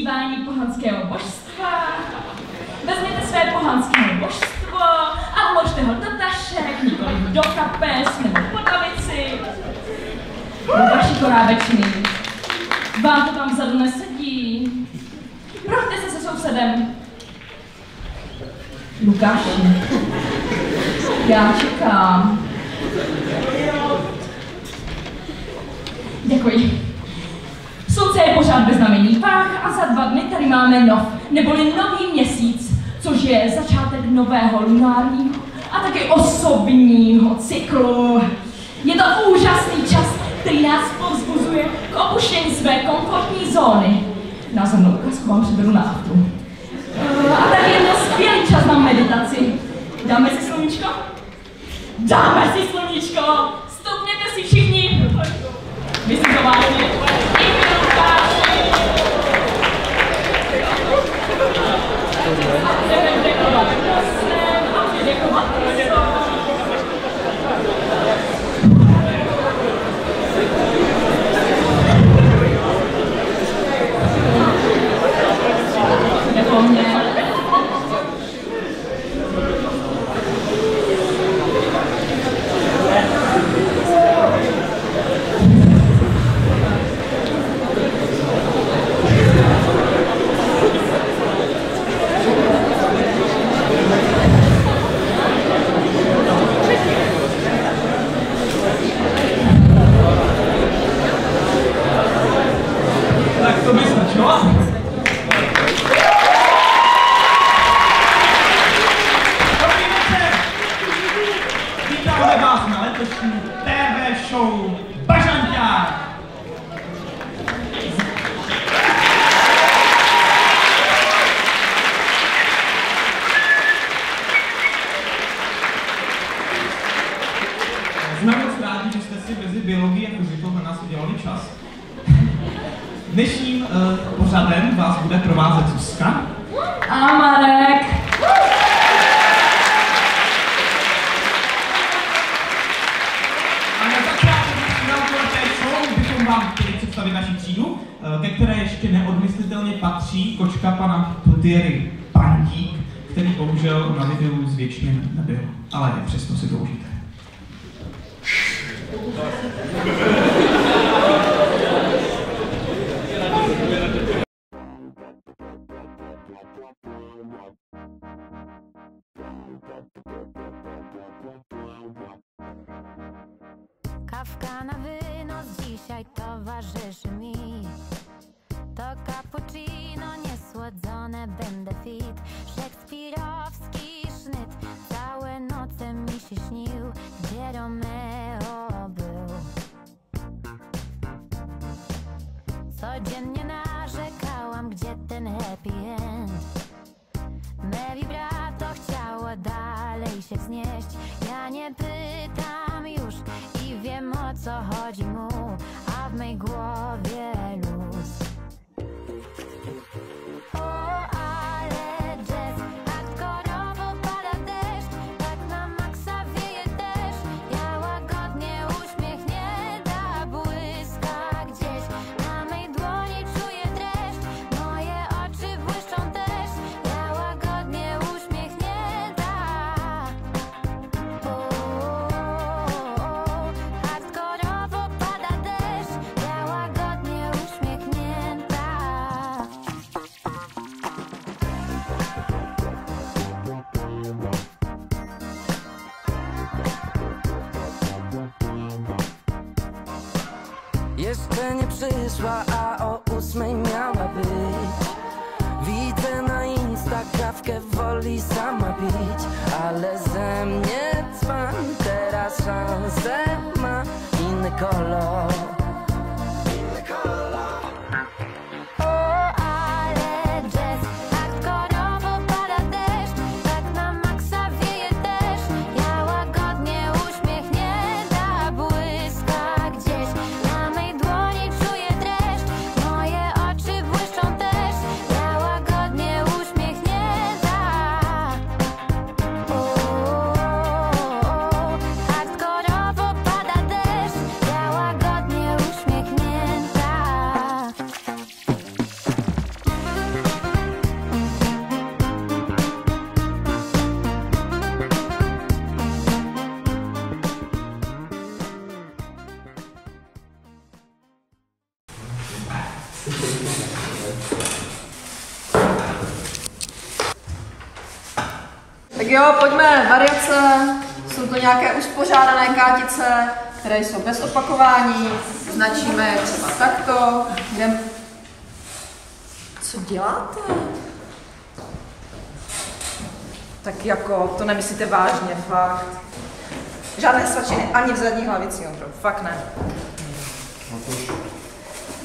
uctívání pohanského božstva. Vezměte své pohanské božstvo a vložte ho do tašek, nikoli do kapes nebo pod lavici. Do vaší korábečny. Vám to tam vzadu nesedí. Prochte se se sousedem. Lukáši, já čekám. Děkuji. Slunce je pořád ve znamení Vah a za 2 dny tady máme nov, neboli nový měsíc, což je začátek nového lunárního a taky osobního cyklu. Je to úžasný čas, který nás povzbuzuje k opuštění své komfortní zóny. Názornou ukázku vám přivedu na aftu. A taky je to skvělý čas na meditaci. Dáme si sluníčko? Dáme si sluníčko! Stupněte si všichni! Myslím to vážně. I vy, Lukáši! A chceme děkovat nosem a děkovat nosem. Nebo mě. Tak to by stačilo. Dobrý večer! Vítáme vás na letošní TV show Bažanťák! Jsme moc rádi, že jste si mezi biologií a fyzikou na nás udělali čas. Dnešním pořadem vás bude provázet Zuzka. A Marek. A na začátku té show bychom vám chtěli představit naši třídu, ke které ještě neodmyslitelně patří kočka pana Thierry Pandík, který bohužel na videu zvětšněn nebyl, ale přesto si to užijte. Kawka na wynos dzisiaj towarzyszy mi. To cappuccino niesłodzone, będę fit. Szekspirowski sznyt, całe noce mi się śnił, gdzie Romeo był. Codziennie narzekałam, gdzie ten happy end. Me vibrato chciało dalej się wznieść. Ja nie pytam już i wiem, o co chodzi mu, a w mej głowie luz. O, ale jazz, hardkorowo pada deszcz, tak na maksa wieje deszcz. Ja łagodnie uśmiechnięta błyska gdzieś. Na mej dłoni czuję dreszcz, moje oczy błyszczą też. Ja łagodnie uśmiechnięta. Hardkorowo pada deszcz, ja łagodnie uśmiechnięta. Jeszcze nie przyszła, a o 8 miała być. Widzę na Insta kawkę, woli sama pić, ale ze mnie cwan, teraz szansę ma inny kolor. O, ale jazz, hardkorowo pada deszcz, tak na maksa wieje deszcz. Ja łagodnie uśmiechnięta błyska gdzieś. Na mej dłoni czuję dreszcz, moje oczy błyszczą też. Ja łagodnie uśmiechnięta. Hardkorowo pada deszcz, ja łagodnie Tak jo, pojďme, variace. Jsou to nějaké uspořádané kátice, které jsou bez opakování. Značíme je třeba takto. Co děláte? Tak jako, to nemyslíte vážně, fakt. Žádné svačiny ani v zadní hlavici, opravdu, fakt ne. No to už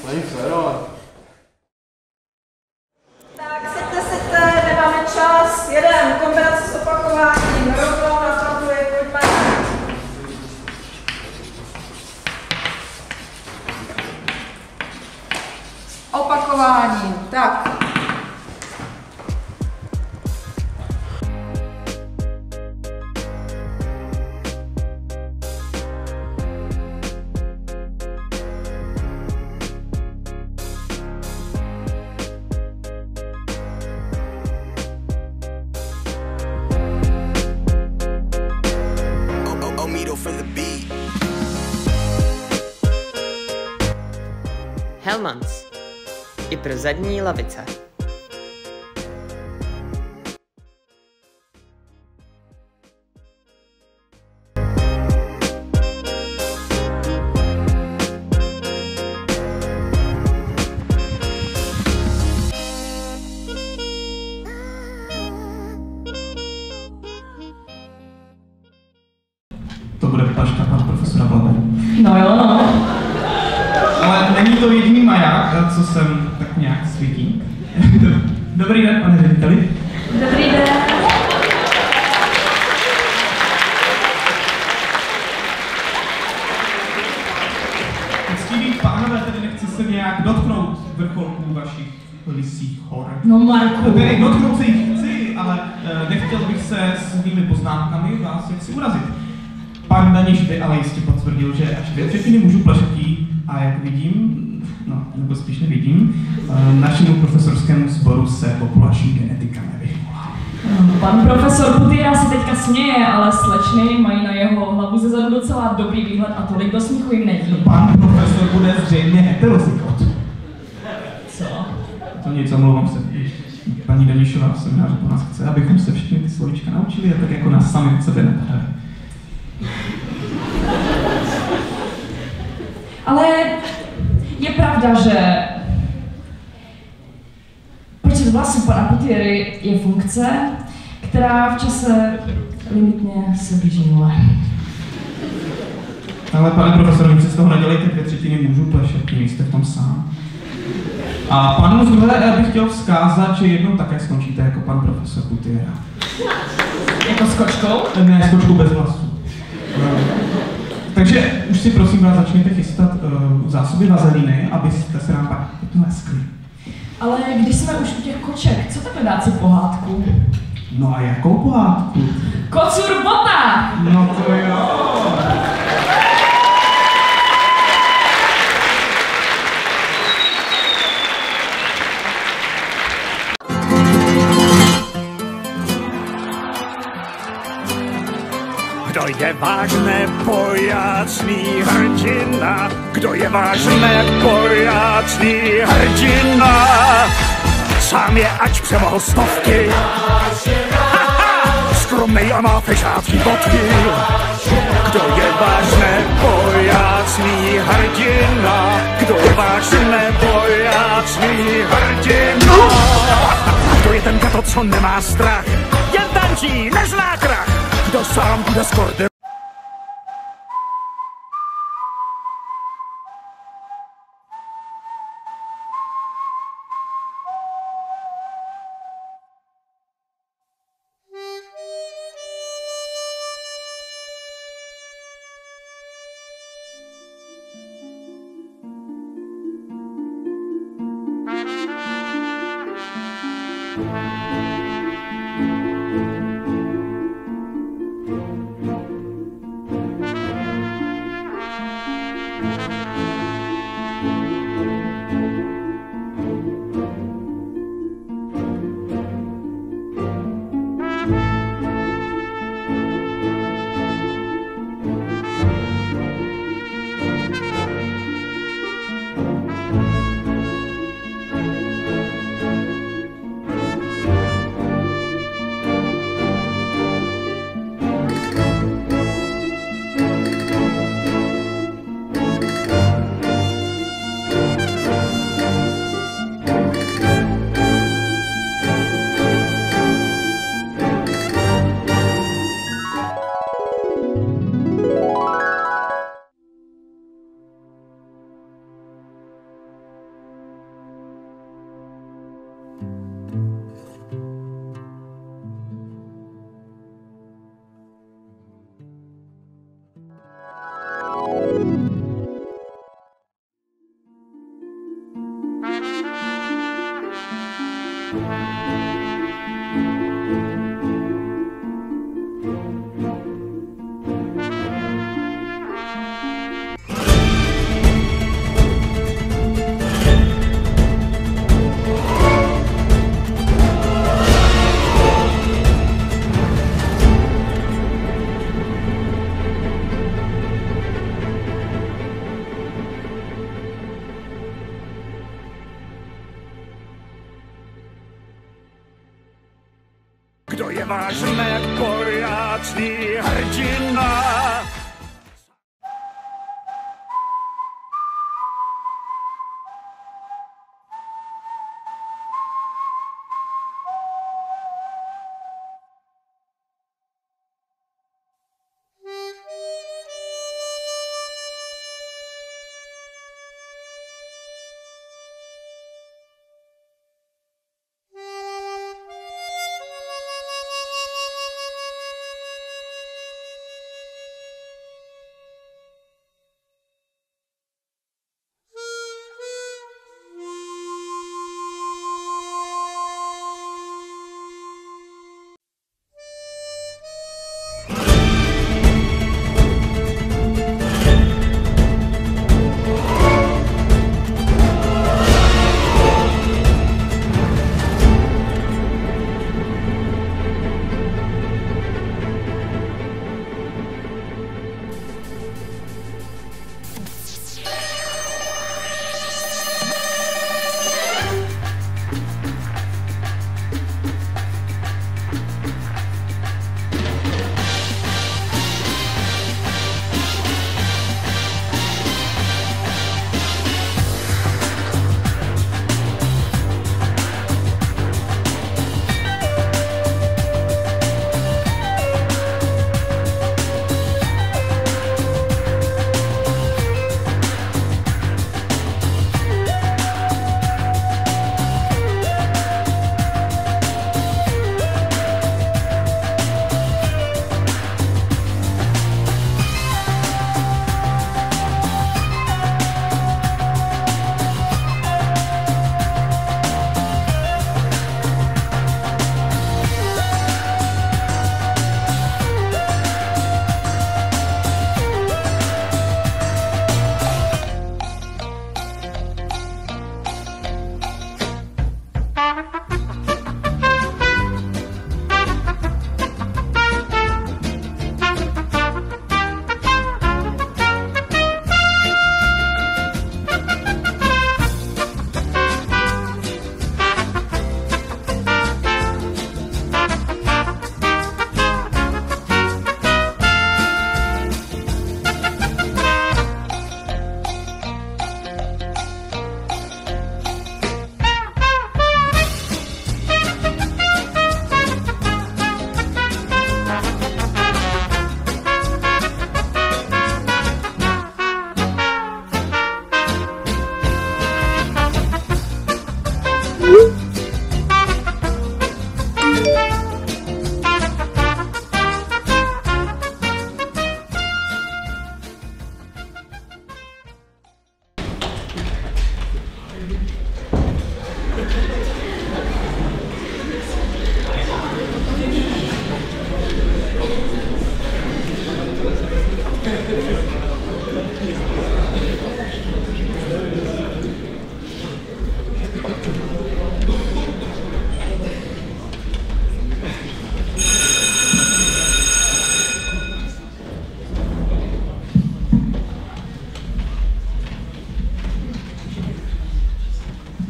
není fér, ale... Tak, seďte, nemáme čas, jeden, kombinace s opakováním, rovnou na tabuli, pojďme. Opakování, tak. Hellmans. I pro zadní lavice. To bude paška pana profesora Blabe. No jo, no. Ale není to jediný maják, co jsem tak nějak svítí. Dobrý den, pane řediteli. Dobrý den. Ctiví pánové, tedy nechci se nějak dotknout vrcholků vašich lisích hor. No Marku. Tedy dotknout se jich chci, ale nechtěl bych se svými poznámkami vás jaksi urazit. Pan Daniš by ale jistě potvrdil, že až 2/3 mužů plešatí a jak vidím, no, nebo spíš nevidím, našemu profesorskému sboru se populační genetika nevyhнула. Pan profesor Putýra se teďka směje, ale slečny mají na jeho hlavu ze zadu docela dobrý výhled a tolik do smíchu jim nedí. Pan profesor bude zřejmě heterozykot. Co? To nic, omlouvám se. Paní Danišová v semináři po nás chce, abychom se všechny ty slovíčka naučili a tak jako nás sami od sebe napadali. Ale je pravda, že počet vlasů pana Putýry je funkce, která v čase limitně se blíží nule. Ale pane profesor, nic si z toho nedělejte, 2/3 mužů plešatí, jste v tom sám. A panu z druhé bych chtěl vzkázat, že jednou také skončíte jako pan profesor Putýra. Jako s kočkou? Ne, s kočkou bez vlasů. Takže už si prosím vás začněte chystat zásoby vazelíny, abyste se nám pak leskli. Ale když jsme už u těch koček, co takhle dát si pohádku? No a jakou pohádku? Kocur v botách! No to jo. Kdo je váš nepojacný hrdina? Kdo je váš nepojacný hrdina? Sám je, ať přemohl stovky. Skromnej a má fešácký bodky. Kdo je váš nepojacný hrdina? Kdo je váš nepojacný hrdina? Kdo je ten kato, co nemá strach? Jen tančí, nezná krach. Kdo sám bude skorde? Kdo je váš nepojácný hrdina?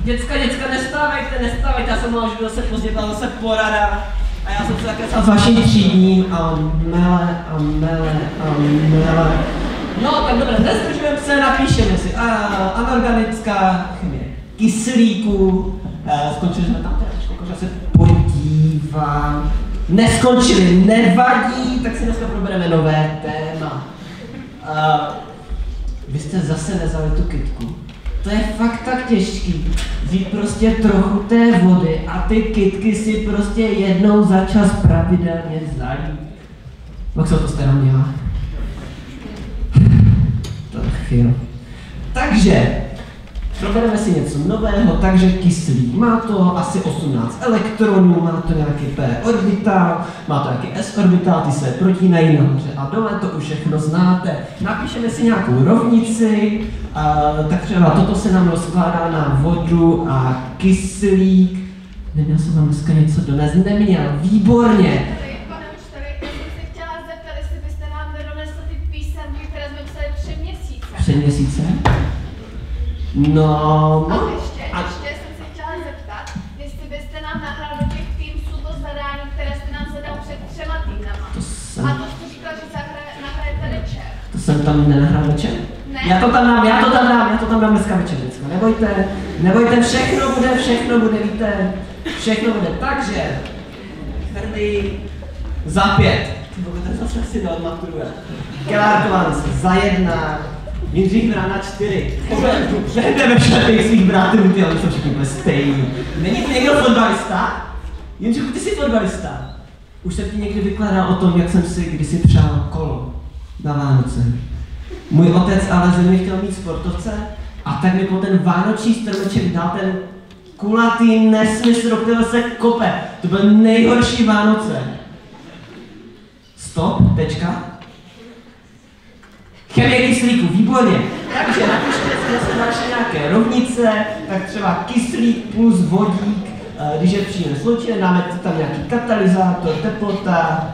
Děcka, nestávejte, já jsem mal, že zase pozdě, byla zase porada a já jsem se také s vaším třídním a mele. No, tak dobré, nezdržujeme se, napíšeme si anorganická chemie kyslíku, skončili jsme tam teda, se podívám, neskončili, nevadí, tak si dneska probereme nové téma. Vy jste zase nezali tu kytku. To je fakt tak těžký, vzít prostě trochu té vody a ty kytky si prostě jednou za čas pravidelně zalít. Jak se to starám dělá? Tak jo. Takže, Probereme si něco nového, takže kyslík má to asi 18 elektronů, má to nějaký p orbitál, má to nějaký s orbitál, ty se protínají nahoře a dole, to už všechno znáte. Napíšeme si nějakou rovnici, tak třeba toto se nám rozkládá na vodu a kyslík. Neměl jsem vám dneska něco donést? Neměl, výborně. Pane učiteli, já jsem se chtěla zeptat, jestli byste nám nedonesl ty písemky, které jsme psali 3 měsíce. 3 měsíce? No... A ještě jsem se chtěla zeptat, jestli byste nám nahrál do těch Teamsů to zadání, které jste nám zadal před 3 týdnama. A to jste říkal, že nahrajete večer. To jsem tam nenahrál večer? Ne. Já to tam dám dneska večer, nebojte, všechno bude, víte, všechno bude. Takže, hrdý, za 5. Ty vole, to zase si neodmaturuje. Kelárkovans za 1. Jindřich Vrana 4. Jdeme ve šlepých svých brátrů, ty, oni jsou všichni úplně stejný. Není tu někdo fotbalista? Jindřichu, ty jsi fotbalista. Už jsem ti někdy vykládal o tom, jak jsem si kdysi přál kolo na Vánoce. Můj otec ale ze mě chtěl mít sportovce a tak mi po ten vánoční stromeček dal ten kulatý nesmysl, do kterého se kope. To byl nejhorší Vánoce. Stop, tečka. Chemie kyslíku, výborně. Takže napište si zase naše nějaké rovnice, tak třeba kyslík plus vodík, když je příjemné sloučené, dáme tam nějaký katalyzátor, teplota.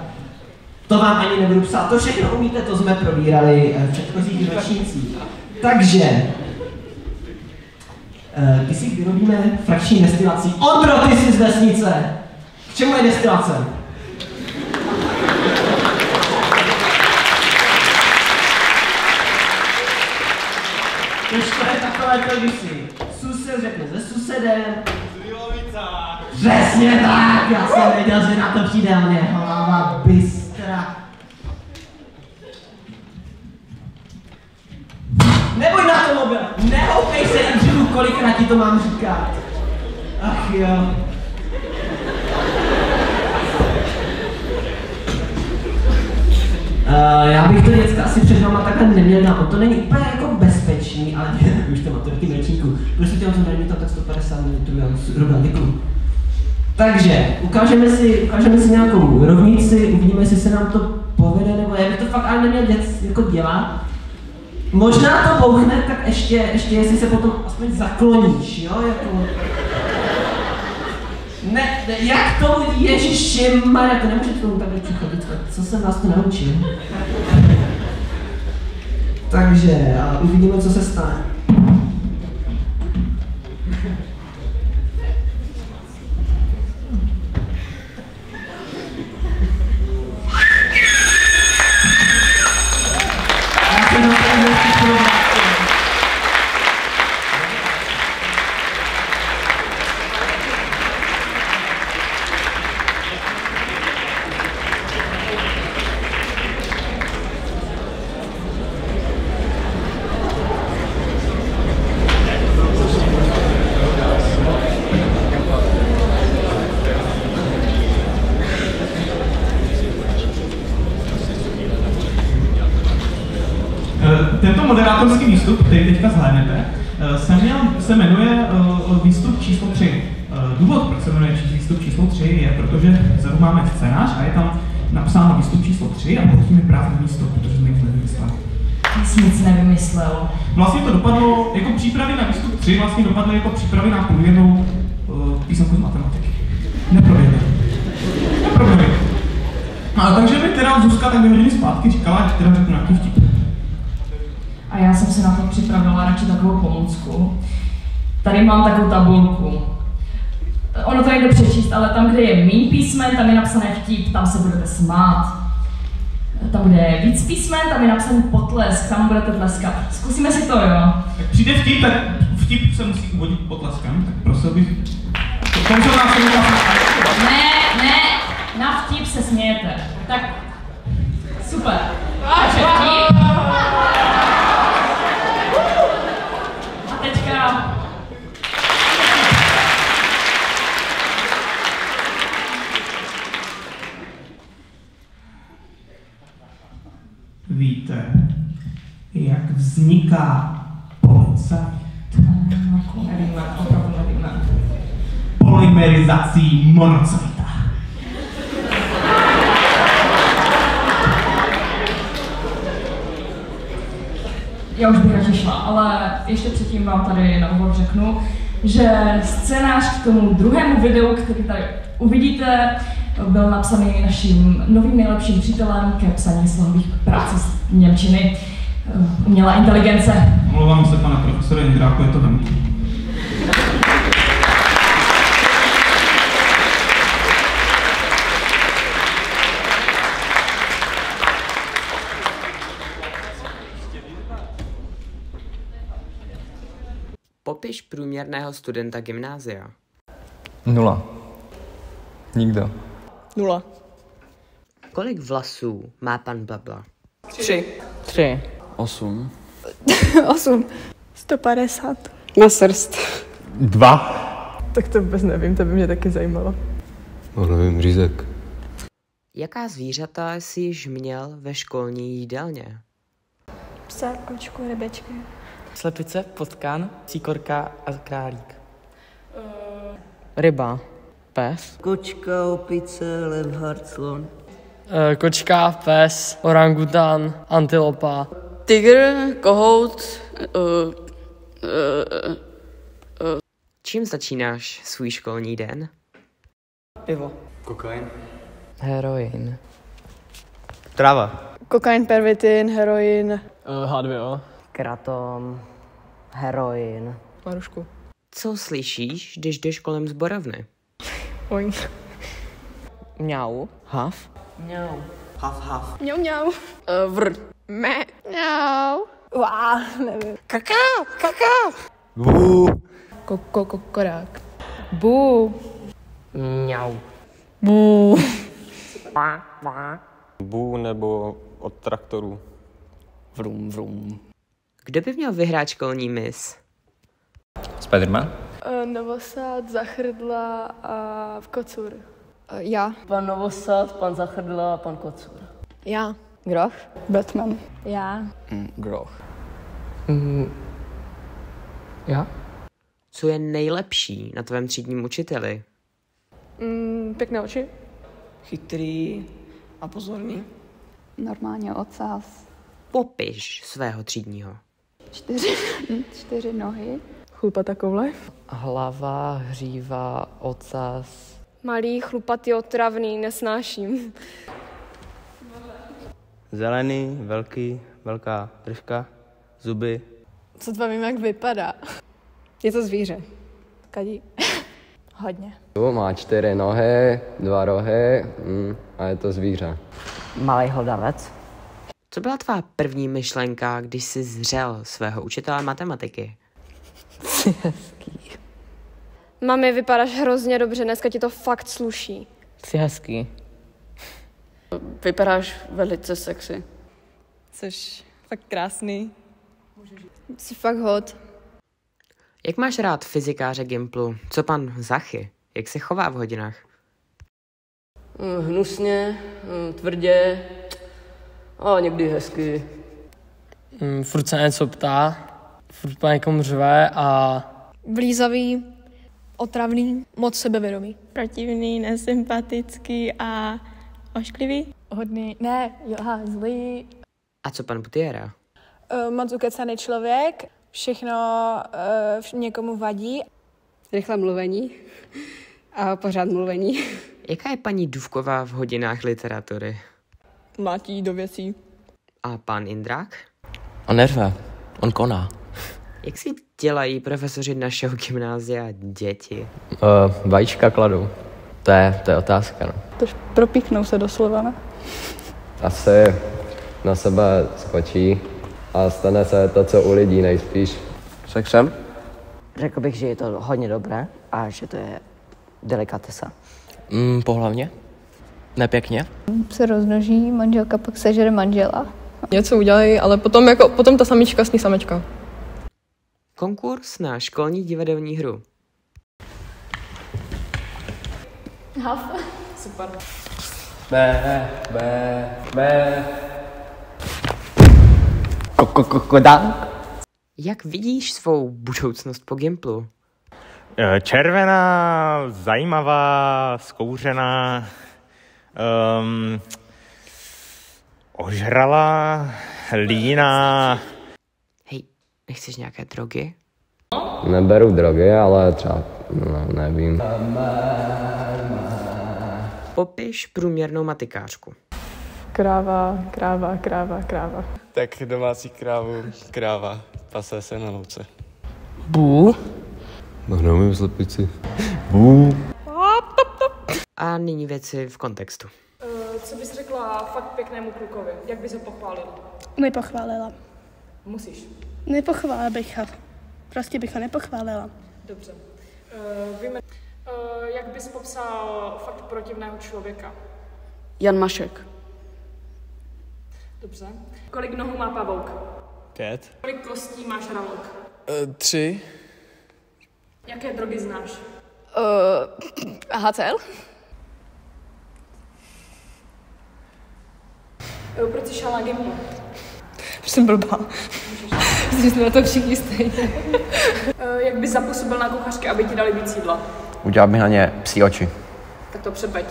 To vám ani nebudu psát, to všechno umíte, to jsme probírali v předchozích ročnících. Takže, kyslík vyrobíme frakční destilací. Ondro, ty jsi z vesnice! K čemu je destilace? To je takové to, když si sused řekne se susedem. Přesně tak, já jsem věděl, že na to přijde, on je hlava bystra. Neboj na to mobil, nehoupej se, Jindřichu, kolikrát ti to mám říkat. Ach jo. Já bych to děcka asi před váma takhle neměl dát, to není úplně jako bezpečný, ale už to maturity ročníku. Prostě tě o tom není to tak 150 minut, já Robert, děkuju. Takže, ukážeme si nějakou rovnici, uvidíme, jestli se nám to povede, nebo já bych to fakt ale neměl jako dělat. Možná to bouchne, tak ještě jestli se potom aspoň zakloníš, jo, jako... Ne, jak to Ježišmarja, to nemůže k tomu takhle přichodit, co jsem vás to naučil. Takže, uvidíme, co se stane. Tento moderátorský výstup, který teďka zhlédnete, se jmenuje výstup číslo 3. Důvod, proč se jmenuje výstup číslo 3, je, protože vzadu máme scénář a je tam napsáno výstup číslo 3 a pod tím je prázdný výstup, protože jsme nic nevymysleli. Ty jsi nic nevymyslel. Vlastně to dopadlo, jako přípravy na výstup 3 vlastně dopadly jako přípravy na průběrnou písemku z matematiky. Neproběhly. Takže mi teda Zuzka tak 2 hodiny zpátky říkala, že teda řeknu nějaký vtip. A já jsem si na to připravila radši takovou pomůcku. Tady mám takovou tabulku. Ono to nejde přečíst, ale tam, kde je míň písmen, tam je napsané vtip, tam se budete smát. Tam, kde je víc písmen, tam je napsaný potlesk, tam budete tleskat. Zkusíme si to, jo? Tak přijde vtip, tak vtip se musí uvodit potleskem, tak prosil bych... Ne, na vtip se smějete. Tak, super. Takže vtip. A teďka... Víte, jak vzniká policajt? polymerizací monocovita. Já už bych radši šla, ale ještě předtím vám tady na úvod řeknu, že scénář k tomu druhému videu, který tady uvidíte, byl napsaný naším novým nejlepším přítelem ke psaní slohových práce z němčiny. Umělá inteligence. Omlouvám se, pane profesore Indráku, je to venku. Popiš průměrného studenta gymnázia. 0. Nikdo. 0. Kolik vlasů má pan Blabla? 3. 8. 8. 150. Na srst. 2. Tak to vůbec nevím, to by mě taky zajímalo. No nevím, řízek. Jaká zvířata jsi již měl ve školní jídelně? Psa, kočku, rybečky. Slepice, potkan, síkorka a králík. Ryba. Pes. Kočka, opice, lev, harclon. Kočka, pes, orangutan, antilopa. Tygr, kohout. Čím začínáš svůj školní den? Pivo. Kokain. Heroin. Tráva. Kokain, pervitin, heroin. H2O. Kratom. Heroin. Marušku. Co slyšíš, když jdeš kolem zborovny? Oink. Mňau. Hav. Mňau. Hav, hav. Mňau, mňau. Vr. Me. Mňau. Uá, nevím. Kakao, kakao. Bů. Kokorák. Bů. Mňau. Bů. Bů nebo od traktorů. Vrum, vrum. Kdo by měl vyhrát školní mis? Spiderman. Novosad, Zachrdla a Kocur. Já. Pan Novosad, pan Zachrdla a pan Kocur. Já. Groch. Batman. Já. Groch. Já? Co je nejlepší na tvém třídním učiteli? Pěkné oči. Chytrý a pozorný. Normálně ocas. Popiš svého třídního. 4 nohy. Chlupatá koule. Hlava, hříva, ocas. Malý, chlupatý, otravný, nesnáším. Zelený, velký, velká držka, zuby. Co to vím, jak vypadá. Je to zvíře. Kadí. Hodně. Má 4 nohy, 2 rohy a je to zvíře. Malý hlodavec. Co byla tvá první myšlenka, když jsi zřel svého učitele matematiky? Hezký. Mami, vypadáš hrozně dobře, dneska ti to fakt sluší. Jsi hezký. Vypadáš velice sexy. Jsi fakt krásný. Jsi fakt hot. Jak máš rád fyzikáře Gimplu? Co pan Zachy? Jak se chová v hodinách? Hnusně, tvrdě a někdy hezky. Furt se něco ptá, furt po někom řve a... Blízavý, otravný, moc sebevědomý. Protivný, nesympatický a ošklivý. Hodný, zlý. A co pan Butiera? Moc ukecaný člověk, všechno někomu vadí. Rychle mluvení a pořád mluvení. Jaká je paní Duvková v hodinách literatury? Mlátí do věcí. A pan Indrák? On neřve, on koná. Jak si dělají profesoři našeho gymnázia děti? Vajíčka kladou. To je otázka, no. Tož propíchnou se doslova, ne? Asi na sebe skočí a stane se to, co u lidí nejspíš. Řekl jsem? Řekl bych, že je to hodně dobré a že to je delikatesa. Pohlavně? Nepěkně? Se rozmnoží, manželka pak sežere manžela. Něco udělají, ale potom ta samička sní samečka. Konkurs na školní divadelní hru. Hav. Super. Bé. Jak vidíš svou budoucnost po Gimplu? Červená, zajímavá, zkouřená, ožralá, líná. Hej, nechceš nějaké drogy? Neberu drogy, ale třeba, no, nevím. Popiš průměrnou matikářku. Kráva, kráva, kráva, kráva. Tak domácí krávu, kráva, pase se na louce. Bů. No, neumím slepici. Bů. A nyní věci v kontextu. Co bys řekla fakt pěknému klukovi? Jak bys ho pochválila? Nepochválila. Musíš. Nepochválila bych ho. Prostě bych ho nepochválila. Dobře. Jak bys popsal fakt protivného člověka? Jan Mašek. Dobře. Kolik nohů má pavouk? 5. Kolik kostí má žralok? 3. Jaké drogy znáš? HCL? Proč jsi šel na Gimplu? Jsem blbá. Myslím, že jsme na to všichni stejně. Jak bys zapůsobil na kuchařky, aby ti dali víc jídla? Udělal bych na ně psí oči. Tak to přepeď.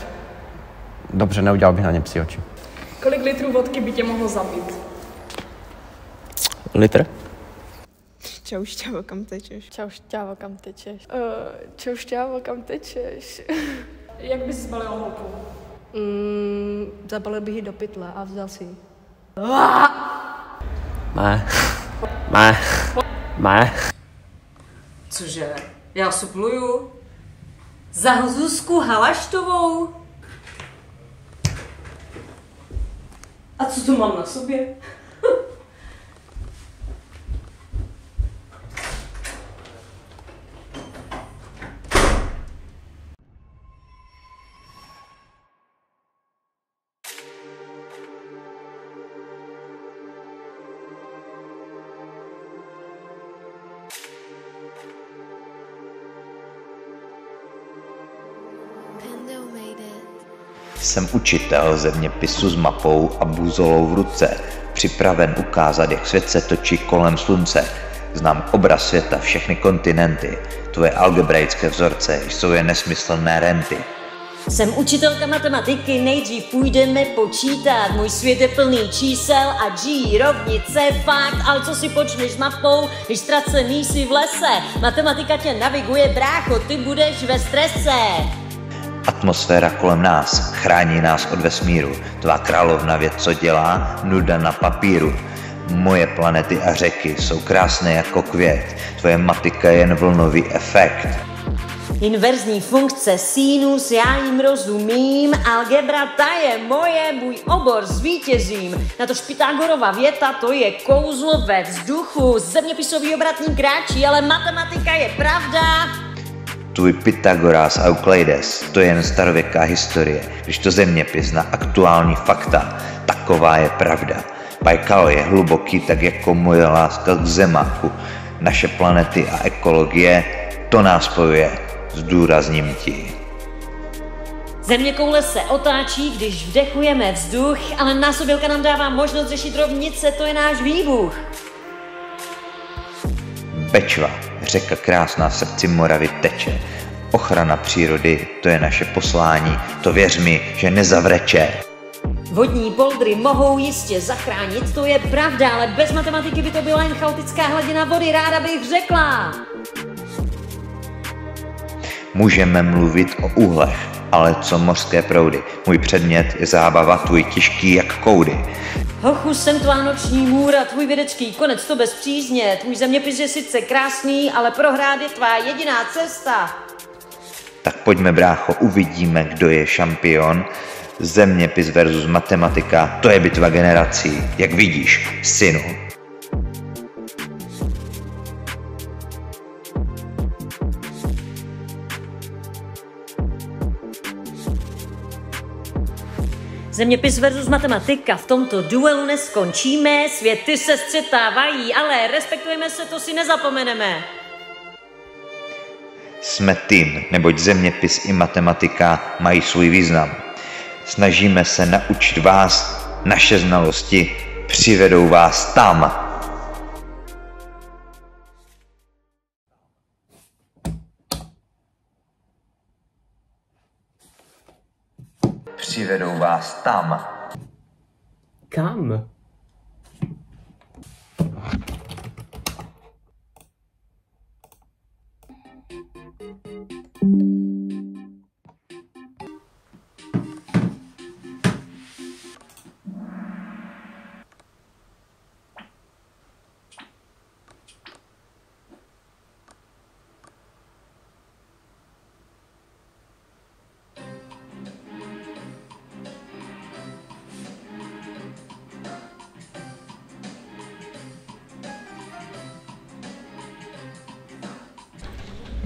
Dobře, neudělal bych na ně psí oči. Kolik litrů vodky by tě mohlo zabít? Litr? Čau šťávo, kam tečeš? Čau šťávo, kam tečeš? Čau šťávo, kam tečeš? Jak bys zbalil holku? Zabalil bych ji do pytle a vzal si ji. Mé. Cože? Já supluju? Za Zuzku Halaštovou? A co tu mám na sobě? Jsem učitel zeměpisu s mapou a buzolou v ruce, připraven ukázat, jak svět se točí kolem slunce. Znám obraz světa, všechny kontinenty, tvoje algebraické vzorce jsou jen nesmyslné renty. Jsem učitelka matematiky, nejdřív půjdeme počítat. Můj svět je plný čísel a G, rovnice, fakt. Ale co si počneš s mapou, když ztracený jsi v lese? Matematika tě naviguje, brácho, ty budeš ve strese. Atmosféra kolem nás chrání nás od vesmíru. Tvá královna ví, co dělá, nuda na papíru. Moje planety a řeky jsou krásné jako květ. Tvoje matika je jen vlnový efekt. Inverzní funkce, sinus, já jim rozumím. Algebra, ta je moje, můj obor, zvítězím. Natož Pythagorova věta, to je kouzlo ve vzduchu. Zeměpisový obratník kráčí, ale matematika je pravda. Tvůj Pythagoras a Euklides, to je jen starověká historie, když to zeměpis na aktuální fakta, taková je pravda. Bajkal je hluboký, tak jako moje láska k zemáku. Naše planety a ekologie, to nás spojuje, zdůrazním ti. Zeměkoule se otáčí, když vdechujeme vzduch, ale násobilka nám dává možnost řešit rovnice, to je náš výbuch. Bečva, řeka krásná v srdci Moravy teče. Ochrana přírody, to je naše poslání, to věř mi, že nezavreče. Vodní poldry mohou jistě zachránit, to je pravda, ale bez matematiky by to byla jen chaotická hladina vody, ráda bych řekla. Můžeme mluvit o úhlech, ale co mořské proudy. Můj předmět je zábava, tvůj těžký jak koudy. Hochu, jsem tvá noční můra, tvůj vědecký konec to bez přízně. Tvůj zeměpis je sice krásný, ale prohrát je tvá jediná cesta. Tak pojďme, brácho, uvidíme, kdo je šampion. Zeměpis versus matematika, to je bitva generací, jak vidíš, synu. Zeměpis versus matematika, v tomto duelu neskončíme, světy se střetávají, ale respektujeme se, to si nezapomeneme. Jsme tým, neboť zeměpis i matematika mají svůj význam. Snažíme se naučit vás, naše znalosti přivedou vás tam. přivedou vás tam. Kam?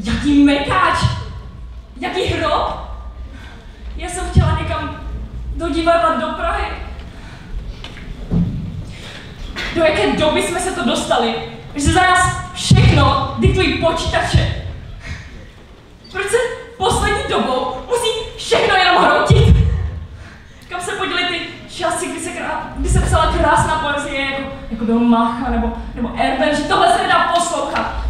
Jaký mekáč! Jaký hrob! Já jsem chtěla někam do divadla do Prahy. Do jaké doby jsme se to dostali? Že za nás všechno diktují počítače. Proč se poslední dobou musí všechno jenom hroutit? Kam se poděly ty časy, kdy se psala krásná poezie, jako byl Macha nebo Erben, že tohle se nedá poslouchat.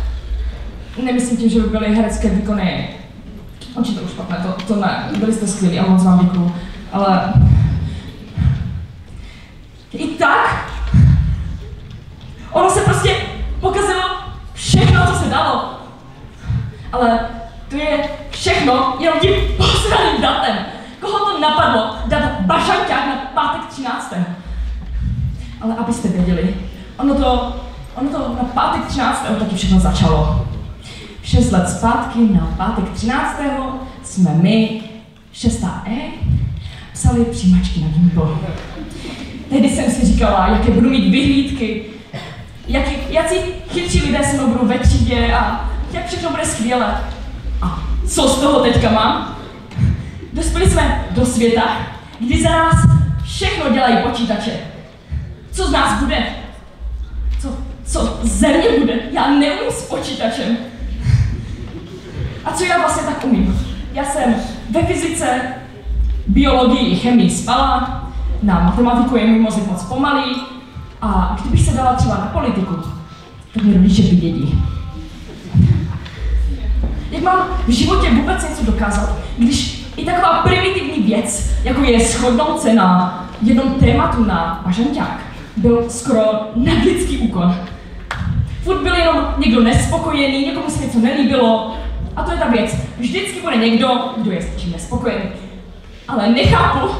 Nemyslím tím, že by byly herecké výkony určitě už špatné, to ne, byli jste skvělí a moc vám děkuju, ale i tak ono se prostě pokazilo všechno, co se dalo, ale to je všechno jenom tím posraným datem. Koho to napadlo dát bažanťák na pátek 13. Ale abyste věděli, ono to na pátek 13. taky všechno začalo. 6 let zpátky na pátek 13. jsme my, 6E, psali přijímačky na Gimpl. Tehdy jsem si říkala, jaké budu mít vyhlídky, jací chytří lidé se mnou budou ve třídě a jak všechno bude skvěle. A co z toho teďka mám? Dospěli jsme do světa, kdy za nás všechno dělají počítače. Co z nás bude? Co ze mě bude? Já neumím s počítačem. A co já vlastně tak umím? Já jsem ve fyzice, biologii i chemii spala, na matematiku je můj mozek moc pomalý a kdybych se dala třeba na politiku, tak mě rodiče vydědí. Jak mám v životě vůbec něco dokázat, když i taková primitivní věc, jako je shodnout se na jednom tématu na bažanťák, byl skoro nadlidský úkon. Furt byl jenom někdo nespokojený, někomu se něco nelíbilo. A to je ta věc. Vždycky bude někdo, kdo je s tím nespokojený. Ale nechápu,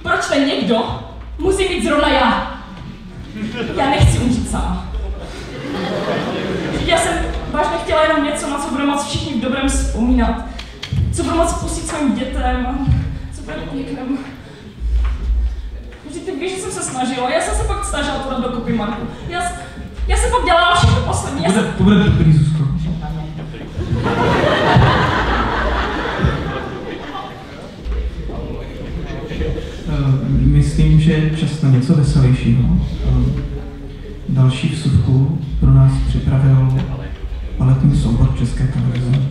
proč ten někdo musí být zrovna já. Já nechci umřít sama. Já jsem vážně chtěla jenom něco, na co budeme moct všichni v dobrém vzpomínat. Co budeme moct pustit svým dětem a co bude něknem. Ty víš, že jsem se snažila. Já jsem se pak snažila to dát dokupy, Marku. Já jsem pak dělala všechno poslední. To bude dobrý, Zuzko. Myslím, že je čas na něco veselějšího. Další vsuvku pro nás připravil baletní soubor České televize.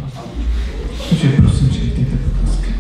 Takže prosím, přivítejte potlesky.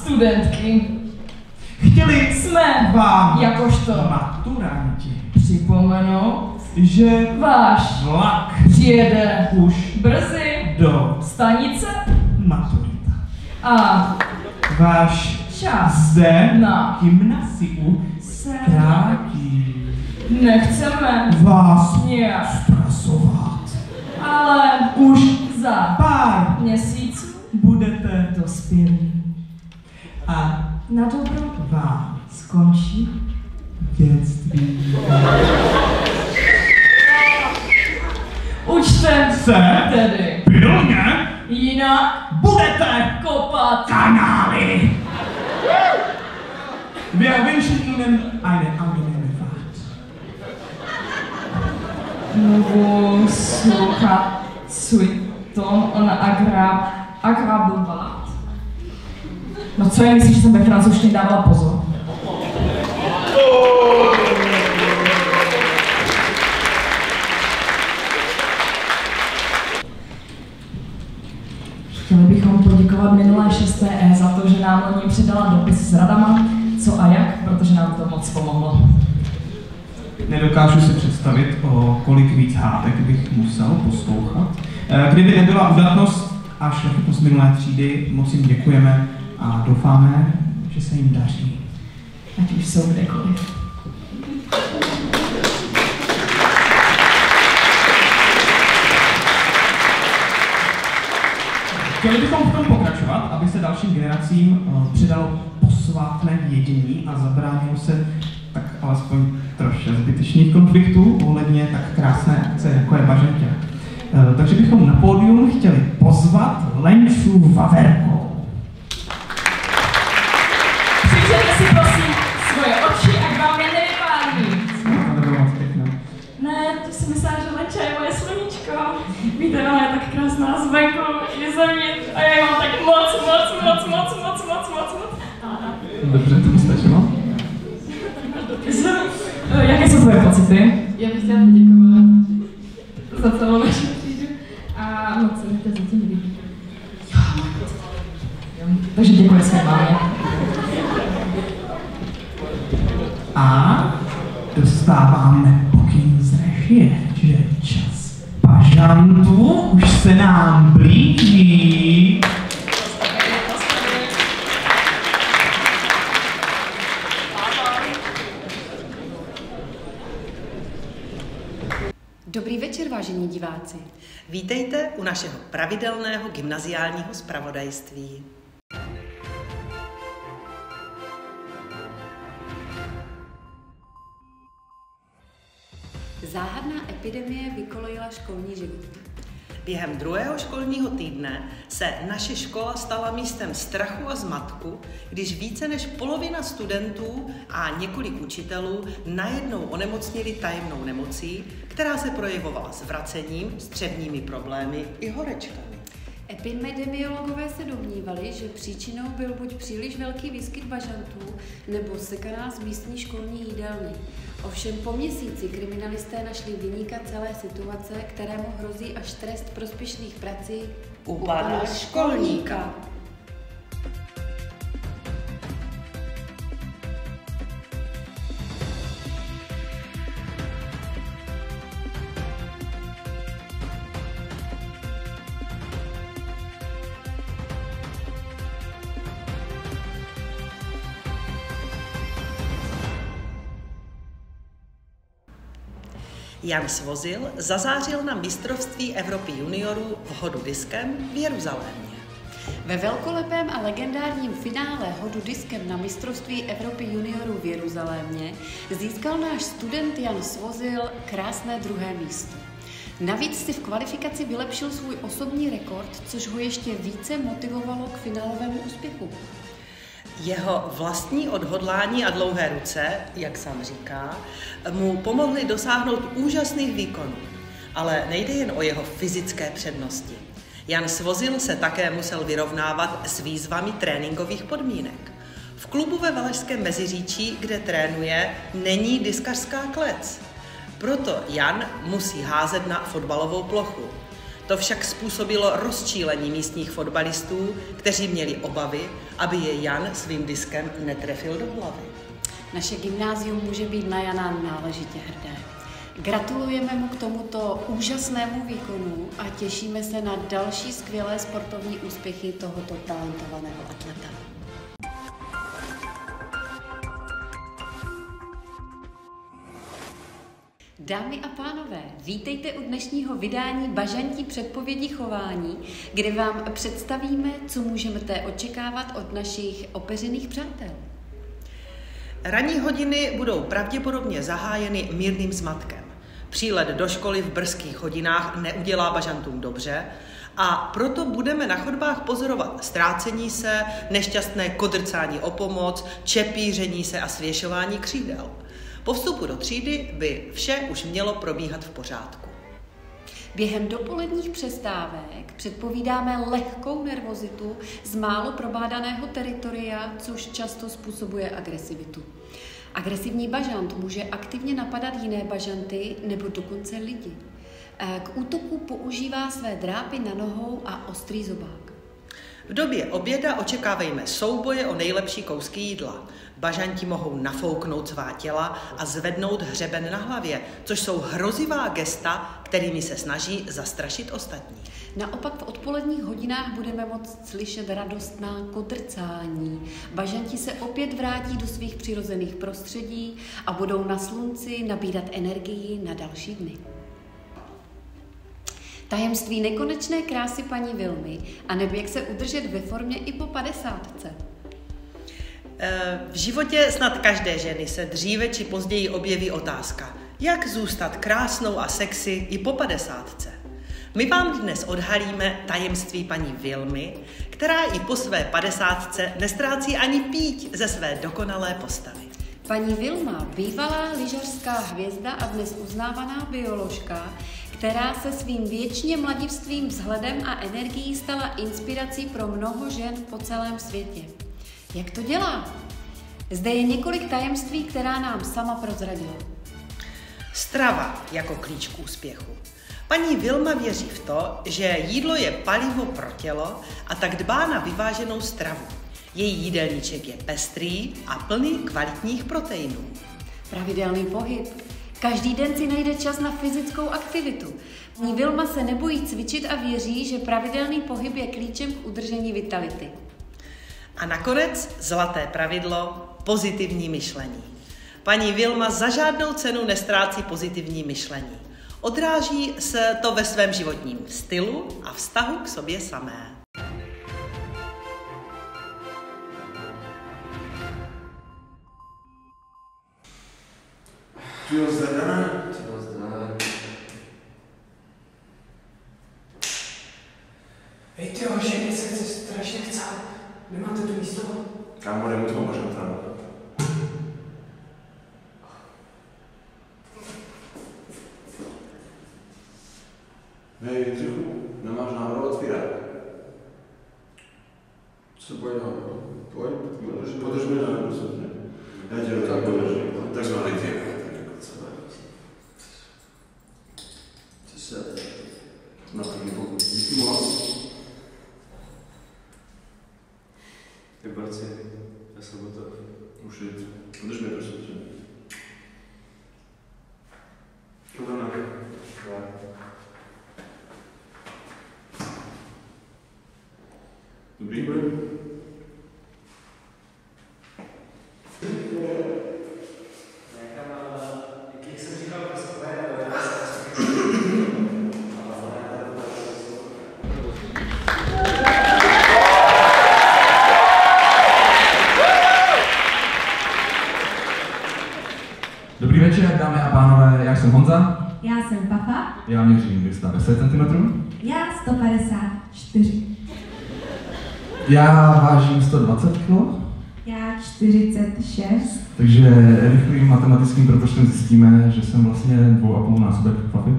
studentky. Chtěli jsme vám, jakožto maturanti, připomenout, že váš vlak přijede už brzy do stanice maturita. A váš čas zde na gymnaziu se krátí. Nechceme vás nějak stresovat, ale už za pár měsíců budete dospělí. A na dobro vám skončí dětství. Učte se tedy pilně, jinak budete kopat kanály. Wir wünschen Ihnen eine angenehme Fahrt. Mohu sluchat Zuiton on agrabovat. No co je, myslíš, že jsem ve francouzštině dávala pozor? Chtěli bychom poděkovat minulé 6E za to, že nám loni předala dopis s radama, co a jak, protože nám to moc pomohlo. Nedokážu si představit, o kolik víc hádek bych musel poslouchat. Kdyby nebyla udatnost a šlechetnost minulé třídy, moc jim děkujeme a doufáme, že se jim daří. Ať už jsou kdekoliv. Chtěli bychom v tom pokračovat, aby se dalším generacím přidalo posvátné vědění a zabránilo se tak alespoň trošku zbytečných konfliktů ohledně tak krásné akce, jako je Bažantě. Takže bychom na pódium chtěli pozvat Lenču Vaverkou. Přijďte si prosím svoje oči, ať vám je nevypálí. Ne, ty si myslela, že Lenča je moje sluníčko. Víte, ona je tak krásná zvenku i zevnitř a já ji mám tak moc. Dobře, to by stačilo. Jaké jsou tvoje pocity? Já bych chtěla poděkovat za celou naši třídu a moc se mi to zatím líbí. Takže děkuji své mámě. A dostáváme pokyn z režie, že čas Bažantů už se nám blíží. Dobrý večer, vážení diváci. Vítejte u našeho pravidelného gymnaziálního zpravodajství. Záhadná epidemie vykolejila školní život. Během druhého školního týdne se naše škola stala místem strachu a zmatku, když více než polovina studentů a několik učitelů najednou onemocnili tajemnou nemocí, která se projevovala zvracením, střevními problémy i horečkami. Epidemiologové se domnívali, že příčinou byl buď příliš velký výskyt bažantů, nebo sekaná z místní školní jídelny. Ovšem po měsíci kriminalisté našli viníka celé situace, kterému hrozí až trest prospěšných prací u pana školníka. Jan Svozil zazářil na mistrovství Evropy juniorů v hodu diskem v Jeruzalémě. Ve velkolepém a legendárním finále hodu diskem na mistrovství Evropy juniorů v Jeruzalémě získal náš student Jan Svozil krásné druhé místo. Navíc si v kvalifikaci vylepšil svůj osobní rekord, což ho ještě více motivovalo k finálovému úspěchu. Jeho vlastní odhodlání a dlouhé ruce, jak sám říká, mu pomohly dosáhnout úžasných výkonů. Ale nejde jen o jeho fyzické přednosti. Jan Svozil se také musel vyrovnávat s výzvami tréninkových podmínek. V klubu ve Valašském Meziříčí, kde trénuje, není diskařská klec. Proto Jan musí házet na fotbalovou plochu. To však způsobilo rozčílení místních fotbalistů, kteří měli obavy, aby je Jan svým diskem netrefil do hlavy. Naše gymnázium může být na Jana náležitě hrdé. Gratulujeme mu k tomuto úžasnému výkonu a těšíme se na další skvělé sportovní úspěchy tohoto talentovaného atleta. Dámy a pánové, vítejte u dnešního vydání Bažantí předpovědi chování, kde vám představíme, co můžete očekávat od našich opeřených přátel. Ranní hodiny budou pravděpodobně zahájeny mírným zmatkem. Přílet do školy v brzkých hodinách neudělá bažantům dobře a proto budeme na chodbách pozorovat ztrácení se, nešťastné kodrcání o pomoc, čepíření se a svěšování křídel. Po vstupu do třídy by vše už mělo probíhat v pořádku. Během dopoledních přestávek předpovídáme lehkou nervozitu z málo probádaného teritoria, což často způsobuje agresivitu. Agresivní bažant může aktivně napadat jiné bažanty nebo dokonce lidi. K útoku používá své drápy na nohou a ostrý zobák. V době oběda očekávejme souboje o nejlepší kousky jídla. Bažanti mohou nafouknout svá těla a zvednout hřeben na hlavě, což jsou hrozivá gesta, kterými se snaží zastrašit ostatní. Naopak v odpoledních hodinách budeme moct slyšet radostná kodrcání. Bažanti se opět vrátí do svých přirozených prostředí a budou na slunci nabírat energii na další dny. Tajemství nekonečné krásy paní Vilmy, anebo jak se udržet ve formě i po 50. V životě snad každé ženy se dříve či později objeví otázka, jak zůstat krásnou a sexy i po 50. My vám dnes odhalíme tajemství paní Vilmy, která i po své 50. nestrácí ani píď ze své dokonalé postavy. Paní Vilma, bývalá lyžařská hvězda a dnes uznávaná bioložka, která se svým věčně mladistvým vzhledem a energií stala inspirací pro mnoho žen po celém světě. Jak to dělá? Zde je několik tajemství, která nám sama prozradila. Strava jako klíč k úspěchu. Paní Vilma věří v to, že jídlo je palivo pro tělo a tak dbá na vyváženou stravu. Její jídelníček je pestrý a plný kvalitních proteinů. Pravidelný pohyb. Každý den si najde čas na fyzickou aktivitu. Paní Vilma se nebojí cvičit a věří, že pravidelný pohyb je klíčem k udržení vitality. A nakonec zlaté pravidlo pozitivní myšlení. Paní Vilma za žádnou cenu nestrácí pozitivní myšlení. Odráží se to ve svém životním stylu a vztahu k sobě samé. Tyjo, zdané. Hej tyjo, ženy se chce strašně chcát. Nemáte tu místo? Kámo, nemůžu to možná tam. Hej, Jindřichu, nemáš náhodou otvírat? Co bude náhodou? Pojď, podrž mi náhodou, prosím. Já tě tak podržím. Tak zvanej tě. Co se? Na první pokud. Díky moc. Ty borci, já jsem gotov. Už jít. Podrž mi, prosím tě. To ne. Dobrý, budem. Jak jsem říkal, Dobrý večer, dámy a pánové, já jsem Honza. Já jsem Papa. Já měřím 210 cm. Já 154. Já vážím 120 kg. Já 46. Takže rychlým matematickým propočtem zjistíme, že jsem vlastně 2,5 násobek Papy.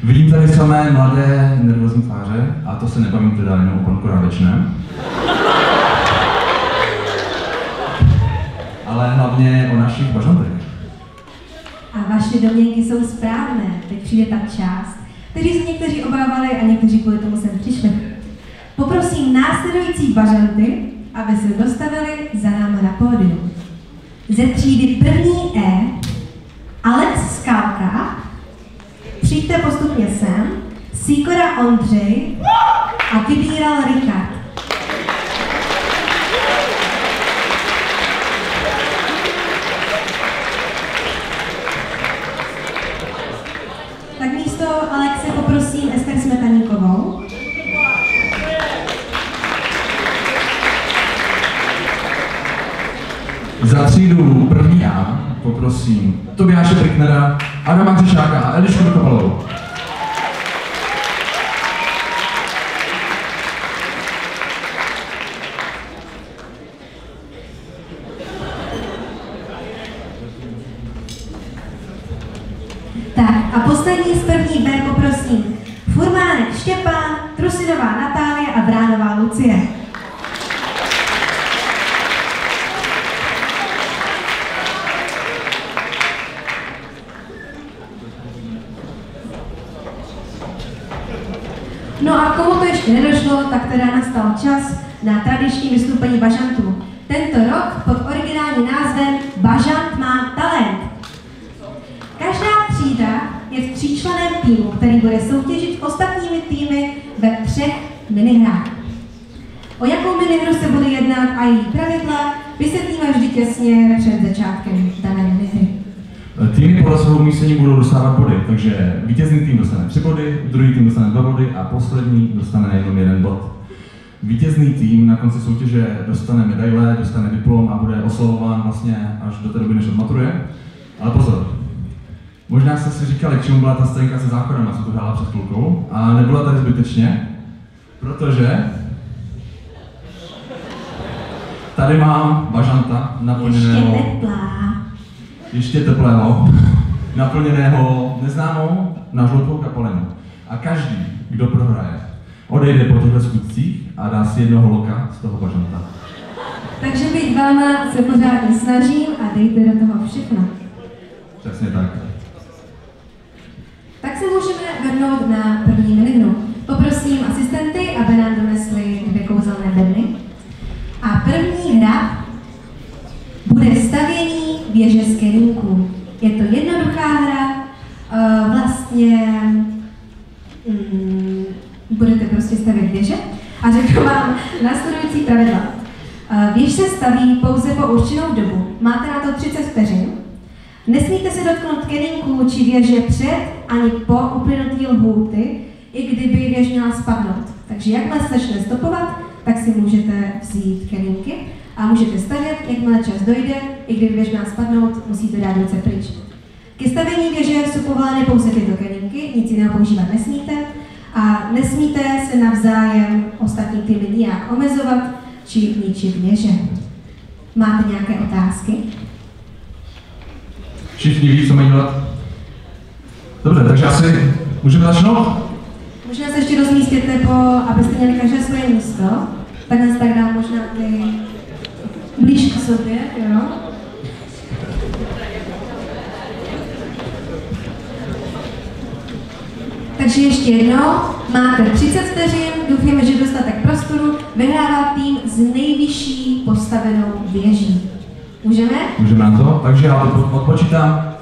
Vidím tady samé mladé, nervózní tváře, a to se nebavím teda jenom o panu Korávečném, ale hlavně o našich bažantech. A vaše domněnky jsou správné. Teď přijde ta část, kteří se někteří obávali a někteří kvůli tomu sem přišli. Poprosím následující bažanty, aby se dostavili za námi na pódium. Ze třídy první E Alex Skalka, přijďte postupně sem, Sikora Ondřej a Vybíral Richard. Tak místo Alexe poprosím Ester Smetaníkovou. Za třídu první A poprosím Tobiáše Bricknera, Adama Křešáka a Elišku Dokovalovou. Tak a poslední z první B poprosím Furmánek Štěpán, Trusinová Natálie a Bránová Lucie. No a komu to ještě nedošlo, tak teda nastal čas na tradiční vystoupení bažantů. Tento rok pod originálním názvem Bažant má talent. Každá třída je v tříčlenném týmu, který bude soutěžit s ostatními týmy ve 3 minihrách. O jakou minihru se bude jednat a její pravidla vysvětlíme vždy těsně před začátkem dané minihry. Týmy po rozsahu umístění budou dostávat body, takže vítězný tým dostane 3 body, druhý tým dostane 2 body a poslední dostane jenom 1 bod. Vítězný tým na konci soutěže dostane medaile, dostane diplom a bude oslavován vlastně až do té doby, než odmaturuje. Ale pozor, možná jste si říkali, k čemu byla ta scénka se záchodem, co tu hrála před chvilkou, a nebyla tady zbytečně, protože tady mám bažanta naplněného ještě teplého, naplněného neznámou na žlutou kapalinu. A každý, kdo prohraje, odejde po těchto skutcích a dá si jednoho loka z toho bažanta. Takže být váma se pořádně snažím a dejte do toho všechno. Přesně tak. Tak se můžeme vrhnout na první minihru. Poprosím asistenty, aby nám donesli 2 kouzelné bedny. A první hra bude stavění věže z kelímků. Je to jednoduchá hra, vlastně budete prostě stavět věže a řeknu vám následující pravidla. Věž se staví pouze po určenou dobu. Máte na to 30 vteřin. Nesmíte se dotknout kelímků či věže před ani po uplynutí lhůty, i kdyby věž měla spadnout. Takže jakmile se začne stopovat, tak si můžete vzít kelímky a můžete stavět, jakmile čas dojde, i kdyby věž měla spadnout, musíte dát ruce pryč. Ke stavění věže jsou povoleny pouze tyto kelímky, nic jiného používat nesmíte a nesmíte se navzájem ostatní týmy nijak omezovat či ničit věže. Máte nějaké otázky? Všichni ví, co mají dělat? Dobře, takže asi můžeme začnout? Možná se ještě rozmístěte, abyste měli každé svoje místo. Takhle se tak dám možná ty blíž k sobě, jo? Takže ještě jednou, máte 30 vteřin, doufáme, že dostatek prostoru, vyhrává tým s nejvyšší postavenou věží. Můžeme? Můžeme na to, takže já to odpočítám.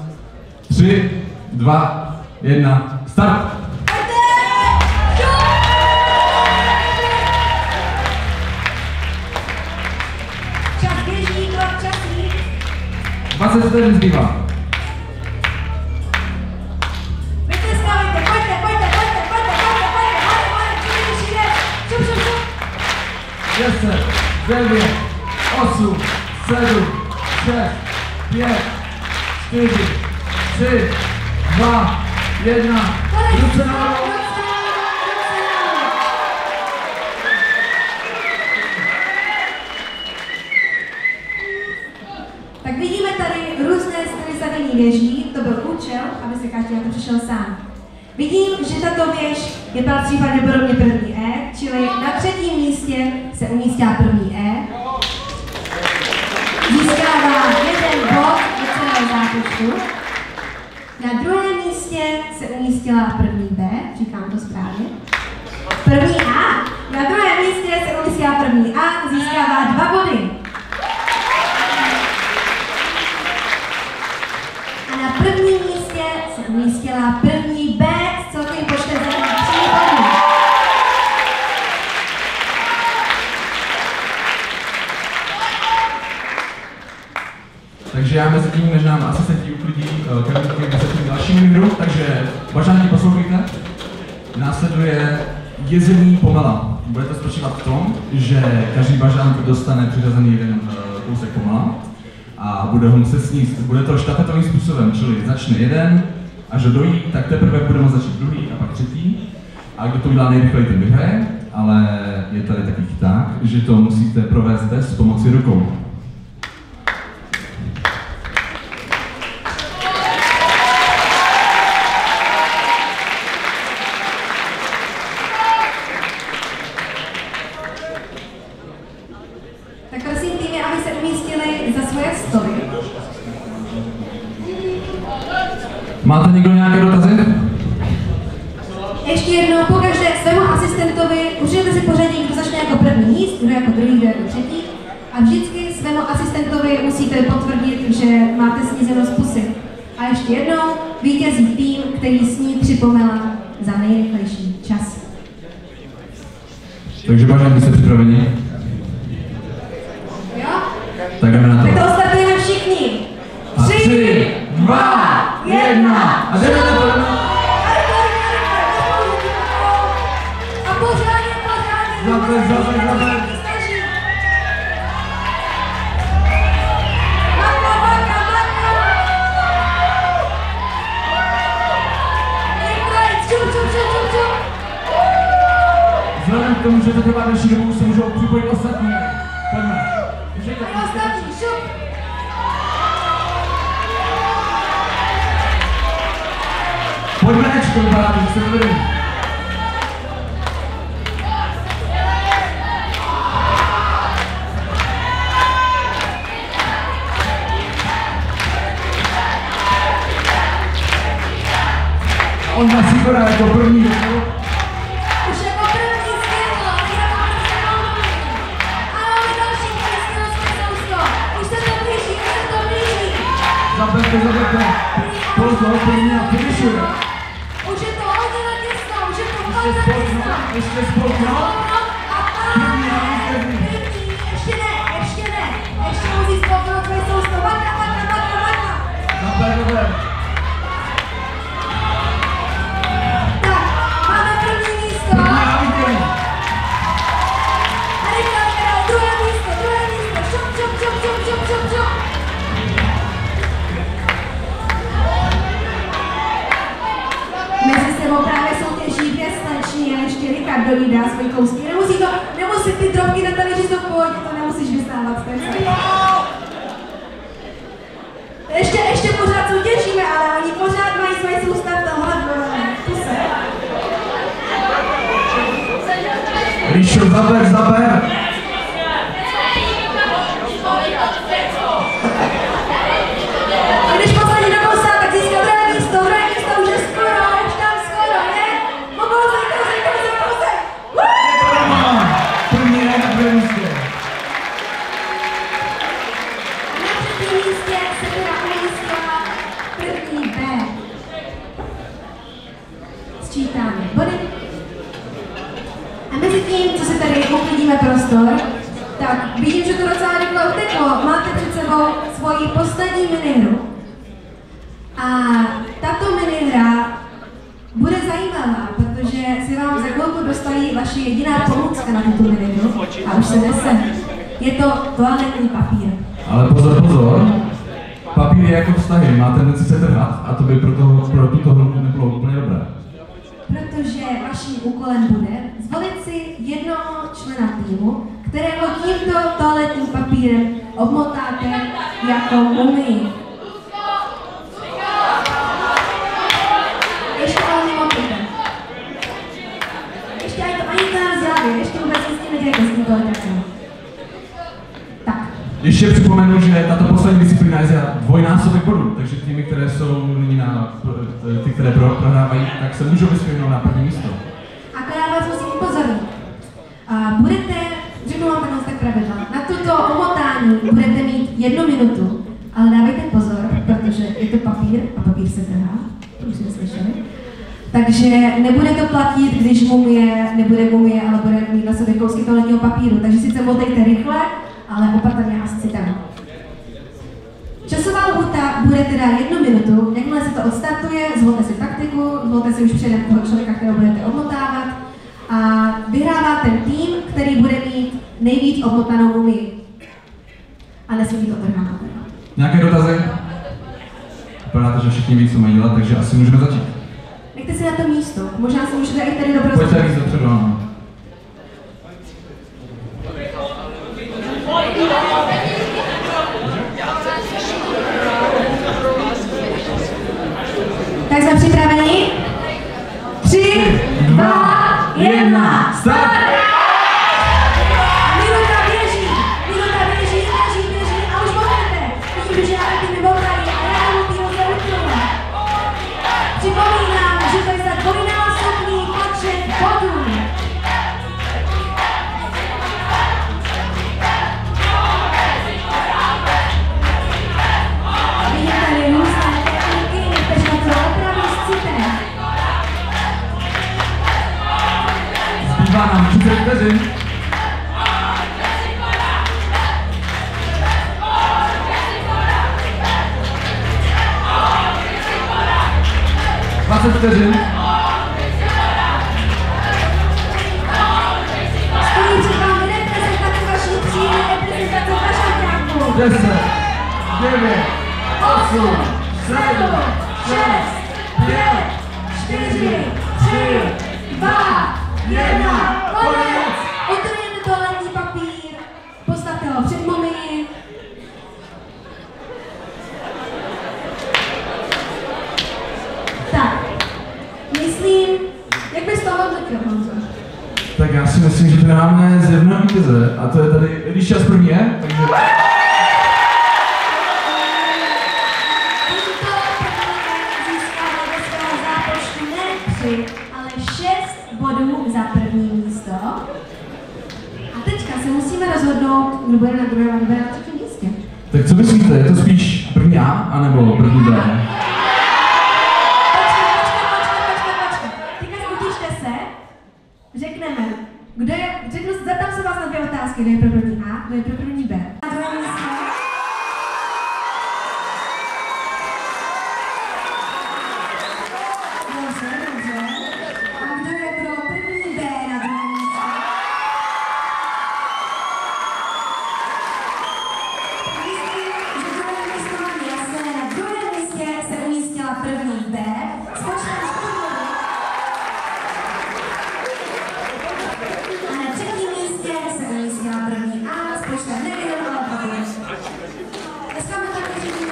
3, 2, 1, start! Čas běží, čas jít. 20 vteřin zbývá. Vyteskávajte, pojďte, 10, 9, 8, 7, 6, 5, 4, 3, 2, 1, ruce nahoru. Tak vidíme tady různé styly stavění věží, to byl účel, aby se každý na to přišel sám. Vidím, že tato věž je patří pravděpodobně první E, čili na 3. místě se umístila první E. Získává 1 bod do celého zápočtu. Na 2. místě se umístila první B, říkám to správně. První A, Na druhém místě se umístila první A, získává 2 body. A na prvním místě se umístila první B s celkovým počtem 3 bodů. Takže já mezi tím, než nám asistenti uklidí kabinky, vysvětlím další hru, takže bažáni poslouchejte. Následuje jezení pomela. Bude to spočívat v tom, že každý bažán dostane přiřazený jeden kousek pomela a bude ho muset sníst. Bude to štafetovým způsobem, čili začne jeden, až ho dojí, tak teprve bude moct začít druhý a pak třetí. A kdo to udělá nejrychleji, ten vyhraje, ale je tady takový chyták, že to musíte provést bez pomoci rukou. Tak prosím týmy, aby se umístili za svoje stoly. Máte někdo nějaké dotazy? Ještě jednou, pokaždé svému asistentovi určitě si pořadí, kdo začne jako první míst, kdo jako druhý, kdo jako třetí. A vždycky svému asistentovi musíte potvrdit, že máte snízeno z pusy. A ještě jednou, vítězí tým, který sní 3 pomela za nejrychlejší čas. Takže bažáni, jste připraveni? Jo? Tak jdeme na to. Tak to startujeme všichni. 3, 2, 1 a jdeme na to. A pořádně. Zaber. Vzhledem k tomu, že to trvá další dobu, se můžou připojit ostatní. Pojďme. Ostatní, šup. Pojďme, Ečko, vypadá, že se vedeme. On nás vypadá jako první. Už jako první světlo, a máme další světlo, už se to blíží. Zaberte. Pozor, první a finišuje. Už je to hodně těsno, už je to hodně těsno. Ještě spolkno. První a vítězný. Ještě ne. Ještě musí spolknout svoje sousto. Maka. Zaber. Máme první místo. A rychle, druhé místo. Šup. Mezi sebou právě soutěží 2 sleční a ještě Richard dojídá svoji kousky. Nemusí ty drobky na talíři jsou v pohodě, to nemusíš vystávat. Ještě pořád soutěžíme, ale oni pořád mají svoje soustav tohle v puse. Ríšo, zaber. A když poslední do kosa, tak získá druhé místo už je skoro, ne? Kousek. První je na druhém místě. Na třetím místě se teda umístila první B. Sčítáme body. A mezi tím, co si tady uklidíme prostor, tak vidím, že to docela rychle uteklo. Máte před sebou svoji poslední minihru. A tato minihra bude zajímavá, protože si vám za chvilku dostaví vaše jediná pomůcka na tuto minihru a už se nese. Je to toaletní papír. Ale pozor. Papír je jako vztahy, má tendenci se trhat a to by pro tuto hru nebylo úplně dobré. Protože vaším úkolem bude zvolit si jednoho člena týmu, kterého tímto toaletním papírem obmotáte jako mumii. Ještě ale nemotujte. Ještě ani to na závěr, ještě vůbec nic nedělejte s tím toaletem. Tak. Ještě připomenu, že tato poslední disciplína je za dvojnásobek bodů, takže týmy, které jsou nyní ty, které prohrávají, tak se můžou vyspěhnout na první místo. A já vás musím upozornit. budete, řeknu vám takhle tak pravidla, na toto omotání budete mít 1 minutu, ale dávejte pozor, protože je to papír a papír se trhá, to už jste slyšeli. Takže nebude to platit, když mumie, nebude mumie, ale bude mít na sobě kousky toaletního papíru. Takže sice motejte rychle, ale opatrně a s citem. Časová lhůta bude teda 1 minutu. Jakmile se to odstartuje, zvolte si taktiku, zvolte si už předem toho člověka, kterého budete obmotávat a vyhrává ten tým, který bude mít nejvíc obmotanou mumii. A nesmí být otrhána. Nějaké dotazy? Vypadá to, že všichni ví, co mají dělat, takže asi můžeme začít. Nechte si na to místo. Možná si můžete i tady do prostoru. Pojďte víc dopředu, ano. Tak jsme připraveni? 3, 2, 1, start! Minuta běží a už můžete. Vidím, že já ty vybotají a já mu ty roze vyplňuji. Připomínám, že to je za dvojnásobný počet bodů. Vidím tady různé techniky, kteří na to opravdu s citem. Zbývá nám 30 vteřin. Vteřin. Stojí před vámi reprezentace vaší třídy, reprezentace vašeho žáků. 10, 9, 8, 7, 6, 5, 4, 3, 2, 1, konec! Otrhnete toaletní papír, postavte ho před mumii. Tak, myslím, jak bys to hodnotil, Honzo? Tak já si myslím, že tady máme zjevného vítěze a to je tady, když čas první je, takže... Získali ve svého zápočtu ne 3, ale 6 bodů za první místo. A teďka se musíme rozhodnout, kdo bude na druhém a kdo bude na třetím místě. Tak co myslíte, je to spíš první A, anebo první B? Teďka utište se, řekneme, kdo je, zeptám se vás na 2 otázky, kdo je pro první A, kdo je pro první B. Na druhém místě. Dobře. A kdo je pro první B na druhém místě? Myslím, že druhé místo mám jasné. Na druhém místě se umístila první B s počtem 4 bodů. A na třetím místě se umístila první A s počtem 9 bodů. Dneska mi taky řídí.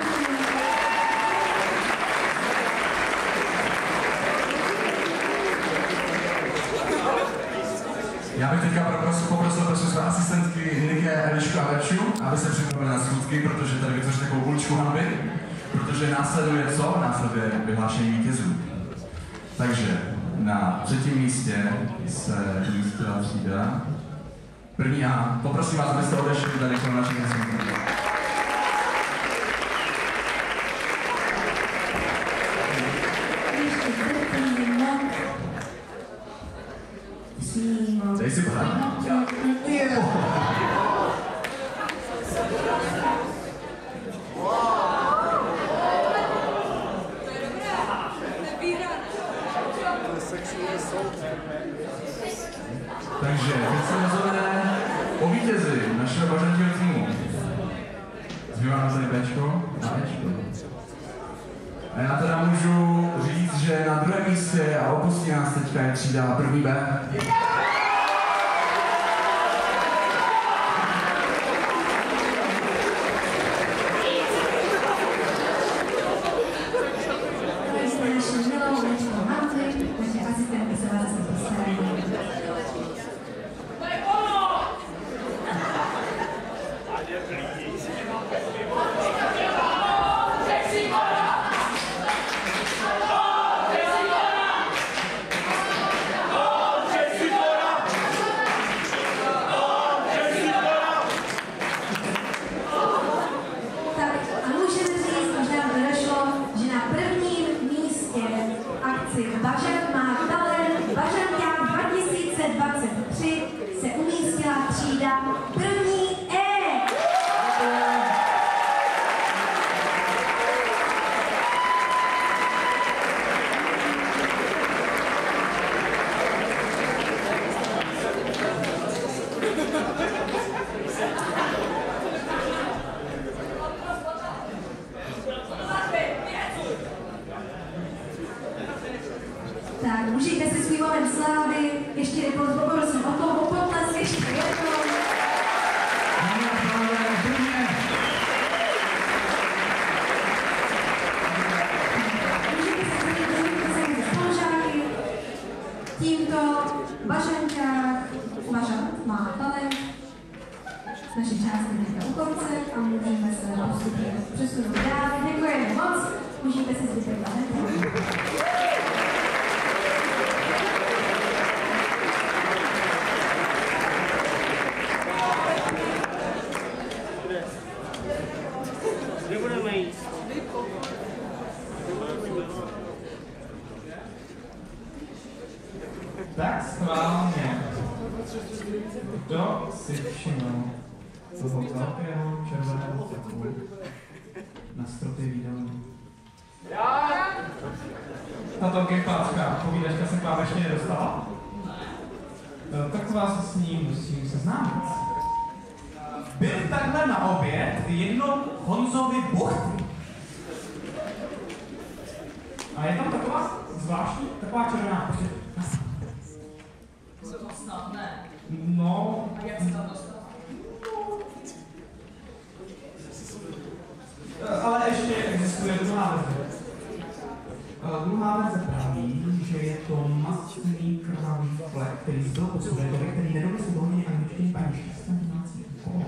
Já bych teďka poprosil prosím své asistentky Niky, Elišku a Verču, aby se připravili na schůzky, protože tady vytvoří takovou uličku hanby, protože následuje co? Následuje vyhlášení vítězů. Takže na třetím místě se umístila třída. První A. Poprosím vás, abyste odešli tady k našich asistentů. Dej si pořád. Takže teď se rozhodne o vítězi našeho bažantního týmu. Zbývá nám tady Bčko a Ečko. A já teda můžu říct, že na druhém místě a opustí nás teďka je třída první B. Ano, užijte si svůj moment slávy, ještě jednou poprosím o toho potlesk, ještě jednou. Tímto Bažant má talent, naše části teďka u konce a můžeme se postupně přesunout dál. Děkujeme moc, užijte si zbytek planety. Tak schválně. Kdo si všiml toho velkého červeného fleku na stropě výdajů? Já! Tato gepácká povídačka se k vám ještě nedostala? Tak vás s ní musím seznámit. Byl takhle na oběd jednou Honzovi buchty. A je tam taková zvláštní, taková červená počet. Co to snad ne? No. A jak se tam dostala? Ale ještě existuje druhá verze. Druhá verze praví, že je to mastný krvavý flek, který zbyl po Sudetovi, který nedonesl dohromady angličtiny paní šťastné domácí úkol.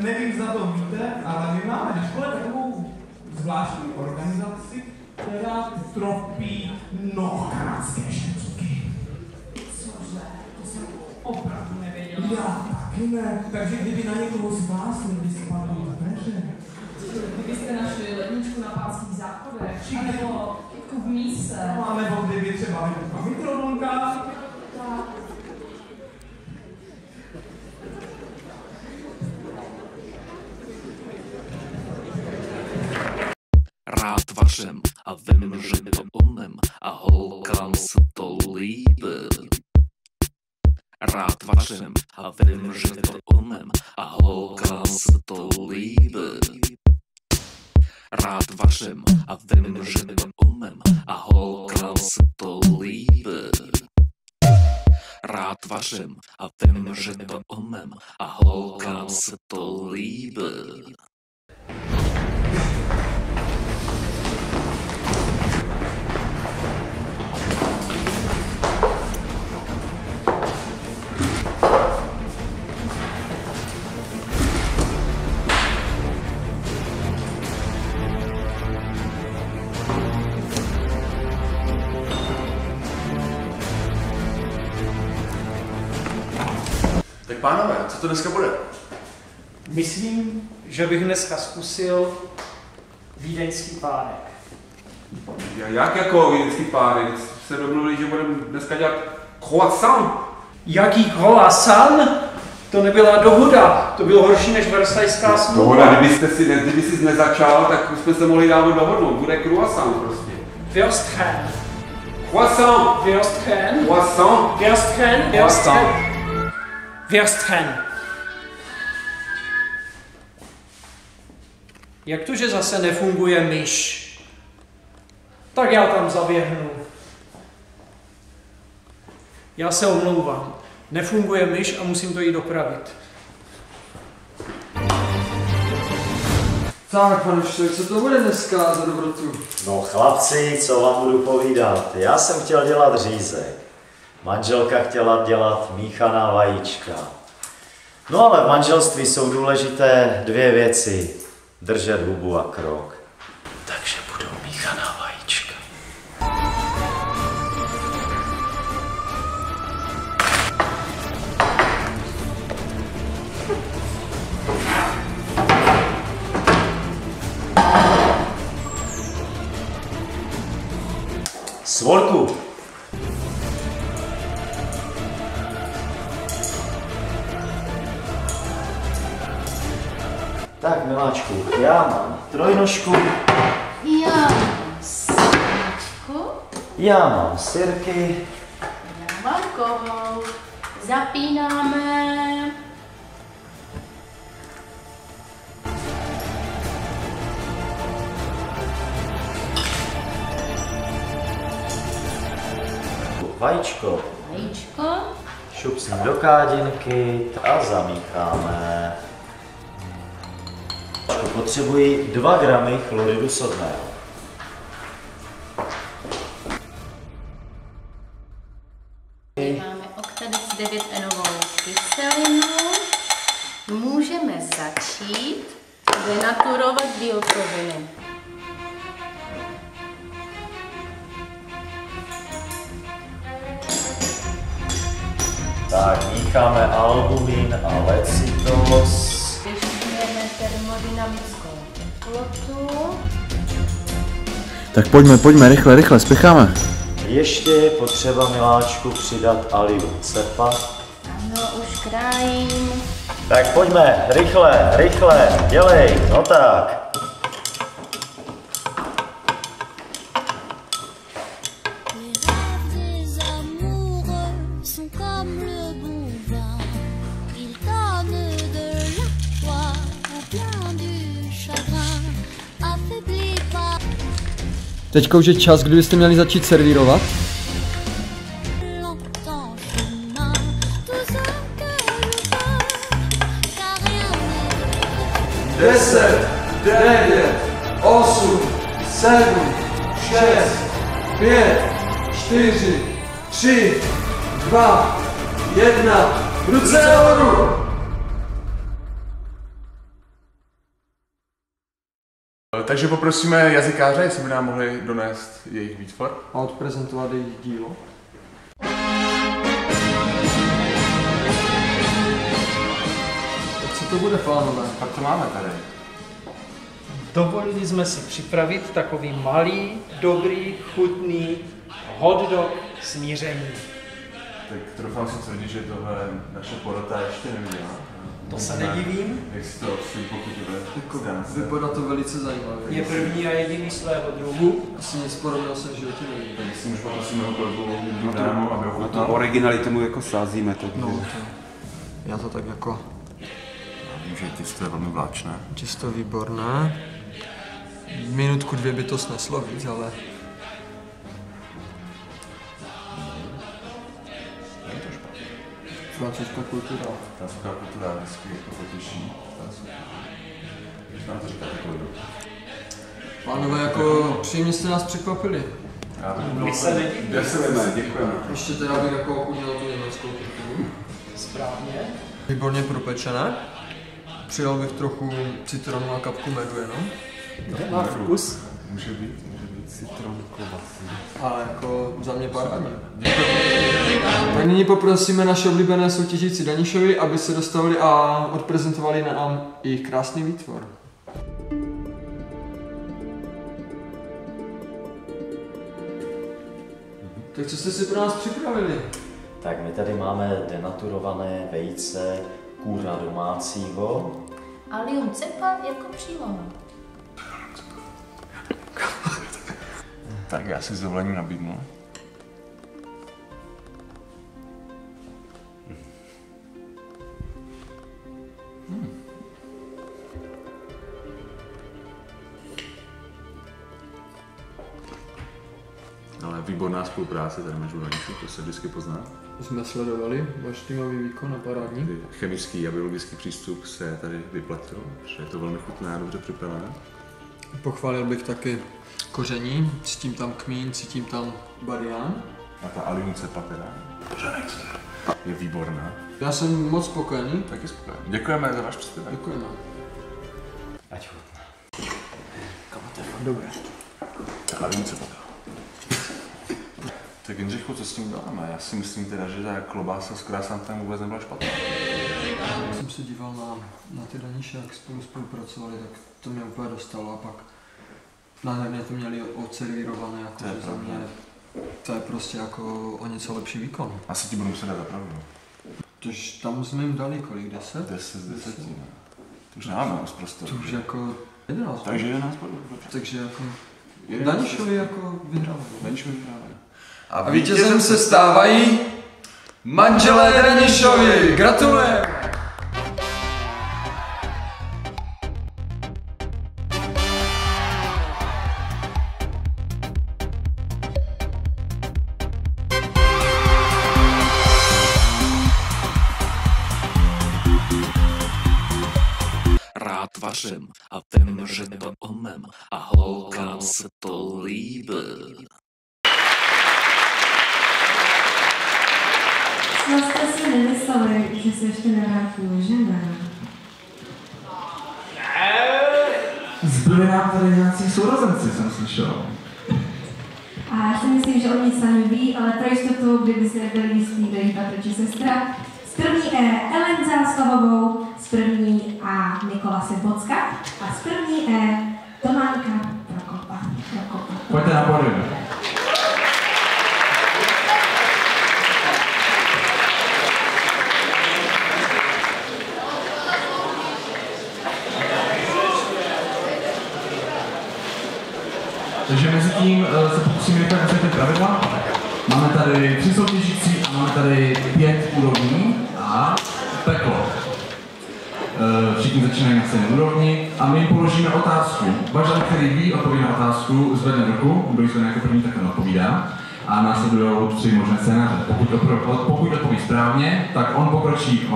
Nevím, zda to víte, ale my máme na škole takovou zvláštní organizaci, která tropí kanadské štětky. Cože? To jsem opravdu nevěděla. Já taky ne. Takže kdyby na někoho z vás někdy spadlo dveře. Kdybyste našli ledničku na pánských záchodech, nebo kytku v míse. No, nebo kdyby třeba vybuchla mikrovlnka. Rád vařím a vím, že to umím a holkám se to líbí. Rád vařím a vím, že to umím a holkám se to líbí. Rád vařím a vím, že to umím a holkám se to líbí. Rád vařím a vím, že to umím a holkám se to líbí. Tak pánové, co to dneska bude? Myslím, že bych dneska zkusil vídeňský párek. Jak jako vídeňský párek? Se domluvili, že budeme dneska dělat croissant. Jaký croissant? To nebyla dohoda, to bylo horší než Versajská smlouva. Dohoda, kdyby jsi nezačal, tak jsme se mohli dávno dohodnout. Bude croissant prostě. Würstchen. Croissant. Würstchen. Croissant. Würstchen. Würstchen. Würstchen. Jak to, že zase nefunguje myš? Tak já tam zaběhnu. Já se omlouvám. Nefunguje myš a musím to jít dopravit. Tak, pane Štek, co to bude dneska za dobrotu? No chlapci, co vám budu povídat? Já jsem chtěl dělat řízek. Manželka chtěla dělat míchaná vajíčka. No ale v manželství jsou důležité dvě věci. Držet hubu a krok. Takže budou míchaná vajíčka. Svorku! Tak, miláčku, já mám trojnožku. Já mám svíčku. Já mám sirky. Já mám kohout. Zapínáme. Vajíčko. Vajíčko. Šup s ním do kádinky a zamícháme. Potřebuji 2 gramy chloridu sodného. Máme oktadec 9-enovou kyselinu. Můžeme začít denaturovat bílkoviny. Tak, mícháme albumin a lecitos. Vyšťujeme termodynamickou teplotu. Tak pojďme, rychle, spěcháme. Ještě je potřeba, miláčku, přidat alium cepa. Ano, už krájím. Tak pojďme, rychle, dělej, no tak. Teďka už je čas, kdy byste měli začít servírovat. Deset, 9, 8, 7, 6, 5, 4, 3, 2, 1, ruce nahoru! Takže poprosíme jazykáře, jestli by nám mohli donést jejich výtvor. A odprezentovat jejich dílo. Tak co to bude, pánové? Tak to máme tady. Dovolili jsme si připravit takový malý, dobrý, chutný hot dog smíření. Tak troufám si tvrdit, že tohle naše porota ještě neviděla. To se nedivím. Jak si to si pochutíme. Vypadá to velice zajímavé. Je první a jediný svého druhu. Asi nic podobného jsem v životě neviděl. Tak si už poprosíme ho kolegu Dámu, aby ho na tu originalitu mu jako sázíme. Takže... No, já to tak jako... Já vím, že těsto je velmi vláčné. Těsto výborné. Minutku, 2 by to sneslo víc, ale... Francouzská kultura. Francouzská kultura vždycky jako potěší. Když nám to říkáte kolegu. Pánové, jako příjemně jste nás překvapili. My se nedivíme. Děkujeme. Ještě teda bych jako udělal tu německou kulturu. Správně. Výborně propečené. Přidal bych trochu citronu a kapku medu jenom. Má vkus? Může být citron kovasý. Ale jako za mě parádně. Tak nyní poprosíme naše oblíbené soutěžící Danišovi, aby se dostavili a odprezentovali nám jejich krásný výtvor. Tak co jste si pro nás připravili? Tak my tady máme denaturované vejce kůra domácího. Alium cepa jako příloha. Tak já si s dovolením nabídnu. Ale výborná spolupráce tady mezi Danišou, to se vždycky pozná. Jsme sledovali váš týmový výkon a parádní. Chemický a biologický přístup se tady vyplatil, že je to velmi chutné a dobře připravené. Pochválil bych taky koření, cítím tam kmín, cítím tam badián. A ta alium cepa teda, je výborná. Já jsem moc spokojený. Taky spokojený. Děkujeme za váš příspěvek. Děkujeme. Ať chutná. Dobré. Ta alium cepa. Tak Jindřichu, co s tím děláme? Já si myslím teda, že ta klobása s krásantem vůbec nebyla špatná. Když jsem se díval na ty Daniše, jak spolupracovali, tak to mě úplně dostalo a pak nádherně to měli odservírované, jako za mě. To je prostě jako o něco lepší výkon. Asi ti budu muset dát zapravdu. Tož tam jsme jim dali kolik? 10? 10 z 10, ne. To už nemáme moc prostoru. To už jako 11. Takže 11 bodů, dobře. Takže jako Danišovi jako vyhrál. Danišovi vyhrál. A vítězem se stávají manželé Danišovi. Gratulujeme! vašem a vím, že to umím a holkám se to líbí. Snad jste si nemysleli, že se ještě nevrátím, že ne? Zbyli nám tady nějací sourozenci, jsem slyšel. A já si myslím, že oni sami ví, ale pro jistotu, kdyby si nebyli jistý, kdo jí bratr či sestra. Z první E Ellen Záslavovou, z první A Nikolase Bocka a z první E Tománka Prokopa. Pojďte na pódium. Takže mezi tím se pokusíme rychle vysvětlit pravidla. Máme tady 3 soutěžící a máme tady 5 úrovní a peklo. Všichni začínají na stejné úrovni a my jim položíme otázku. Bažant, který ví odpověď na otázku, zvedne ruku, kdo zvedne jako první, tak ten odpovídá. A následují 3 možné scénáře. Pokud odpoví správně, tak on pokročí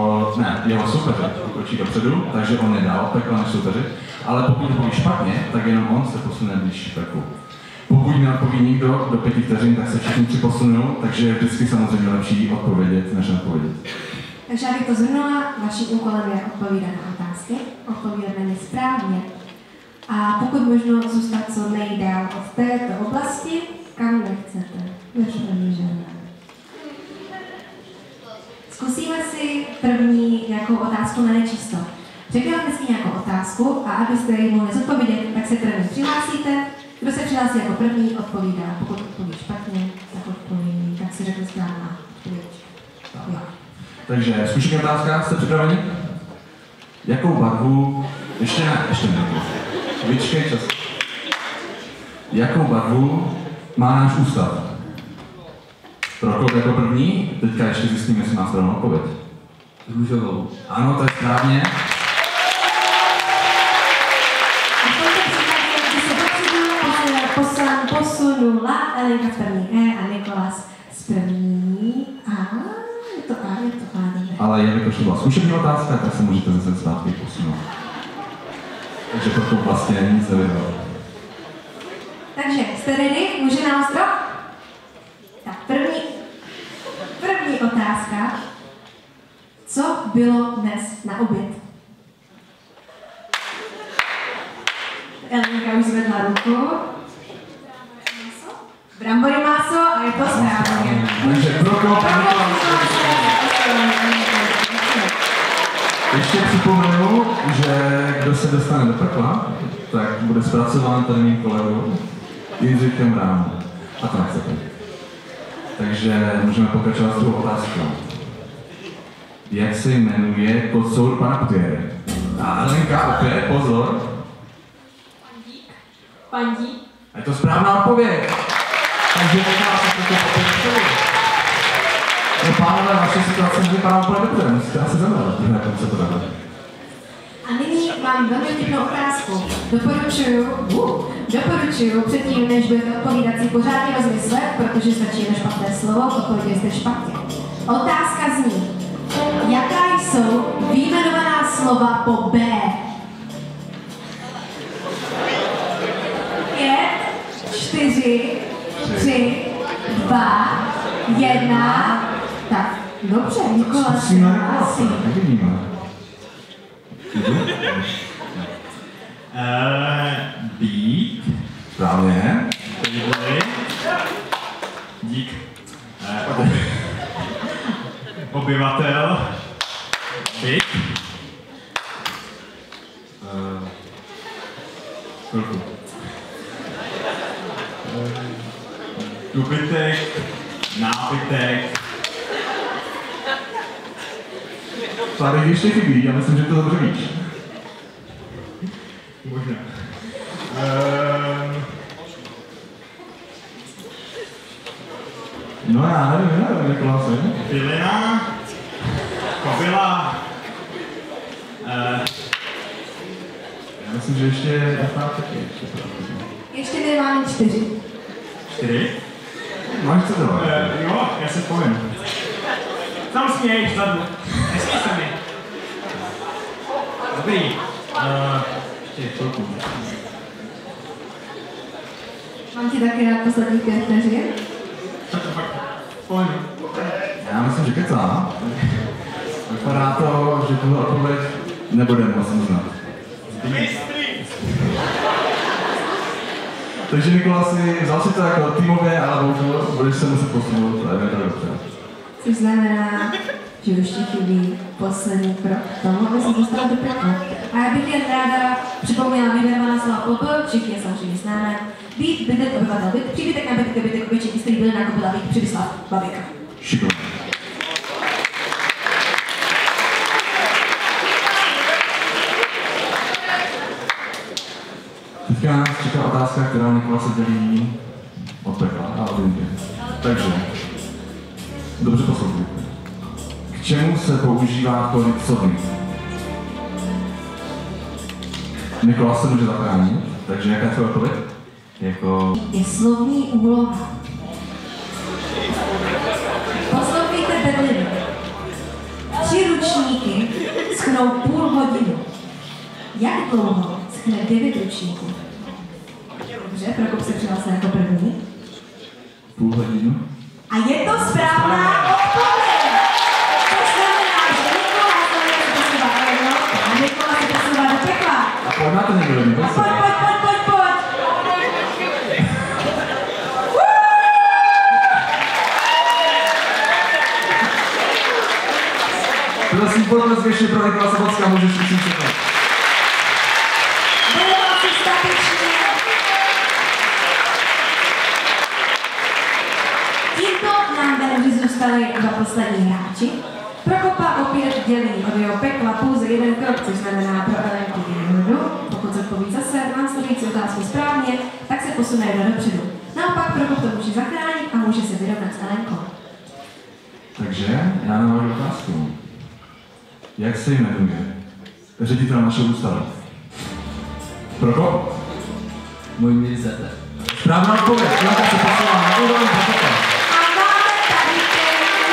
jeho soupeři pokročí dopředu, takže on je dál pekla než soupeři. Ale pokud odpoví špatně, tak jenom on se posune blíž peklu. Pokud neodpoví nikdo do 5 vteřin, tak se všichni 3 posunou, takže je vždycky samozřejmě lepší odpovědět, než odpovědět. Takže abych to zhrnula, vaším úkolem je odpovídat na otázky, odpovídat na ně správně. A pokud možno zůstat co nejdál od této oblasti, kam nechcete. Věřte, že ne. Zkusíme si první nějakou otázku na nečisto. Řeknu vám vždycky nějakou otázku a abyste ji mohli zodpovědět, tak se první přihlásíte. Kdo se přihlásí jako první, odpovídá. Pokud odpoví špatně, tak si řekne správná odpověď. Takže zkušená otázka, jste připraveni? Jakou barvu, ještě ne. Vyčkej čas. Jakou barvu má náš ústav? Prokop jako první, teďka ještě zjistíme, jestli má správnou odpověď. Růžovou. Ano, to je správně. Posunula Elenka z první E a Nikolas z první A. Je to A. Ale jelikož to byla zkušená otázka, tak se můžete zase zpátky posunout. Takže proto vlastně nic nevyhrál. Takže, jste ready? Může nám strop? Tak, první otázka. Co bylo dnes na oběd? Elenka už zvedla ruku. Brambory maso a je to správně. Takže Prokop a Nikolas. Ještě připomenu, že kdo se dostane do pekla, tak bude zpracován tady mým kolegou Jindřichem Bránou. A to nechcete. Takže můžeme pokračovat s druhou otázkou. Jak se jmenuje kocour pana Ptyry? A Elenka, opět, pozor. Pandík. A je to správná odpověď. Takže nechá se to opět přijít. No pánové, vaše situace vypadá úplně dobře, musíte asi zemřít, jak se to dá. A nyní mám velmi vtipnou otázku. Doporučuju předtím, než budete odpovídat, si pořádně rozmyslet, protože stačí jedno špatné slovo, odpověděli jste špatně. Otázka zní, jaká jsou vyjmenovaná slova po B? 5, 4, 3, 2, 1. Tak, dobře, Nikolas. Být. Správně. Dík. Obyvatel. Byt. Chvilku. Dobytek. Nábytek. Tady ještě chybí, já myslím, že to dobře víš. Možná. No já nevím, Nikolase. Bylina. Kobila. Já myslím, že ještě je taky. Ještě minimálně 4. 4? Máš co to? Jo, já se spojím. Tam směješ vzadu. Nesmí se mi. Dobrý. Mám ti taky rád posledních 5 vteřin? Já myslím, že kecá. Vypadá to, že tuhle odpověď nebudeme vlastně znát. Takže Nikolasi, vzal si to jako týmově, ale bohužel budeš se muset posunout a je to dobře. Což znamená, že už ti chybí poslední krok k tomu, aby se dostal do pekla. A já bych jen ráda připomněla vyjmenovaná slova popel, všichni je samozřejmě známe. Být, bydlet, obyvatel, byt, příbytek, nabytek, bytek, obyčejní, který byli nakopila, být, Přibyslav, Babička. Šikovně. Teďka nás čeká otázka, která Nikola se dělí od pekla a od jindy. Takže, dobře poslouchejte. K čemu se používá kolik sodný? Nikola se může zachránit, takže jaká je tvoje odpověď? Jako... Je slovní úloha. Poslouchejte bedlivě. 3 ručníky schnou půl hodinu. Jak dlouho schne 9 ručníků? Dobře, Prokop se přihlásil jako první. Půl hodinu. A je to správná odpověď! To znamená, že Nikola se posouvá jedno a Nikola se posouvá do pekla. A pojď na to někdo jiný, pojď. Prosím, potlesk ještě pro Nikola Sobocka, můžeš už jít čekat. Bojoval si statečně. Tímto nám ve zůstali 2 poslední hráči. Prokopa opět dělí od jeho pekla pouze 1 krok, což znamená pro Elenku výhodu. Pokud se odpoví zase následující otázku správně, tak se posune 1 dopředu. Naopak Prokop to může zachránit a může se vyrovnat s Elenkou. Takže já navrhuji otázku. Jak se jmenuje ředitel našeho ústavu? Prokop? Můj milý Zete. Správná odpověď. Janka se poslala na úroveň Prokopa. A máme tady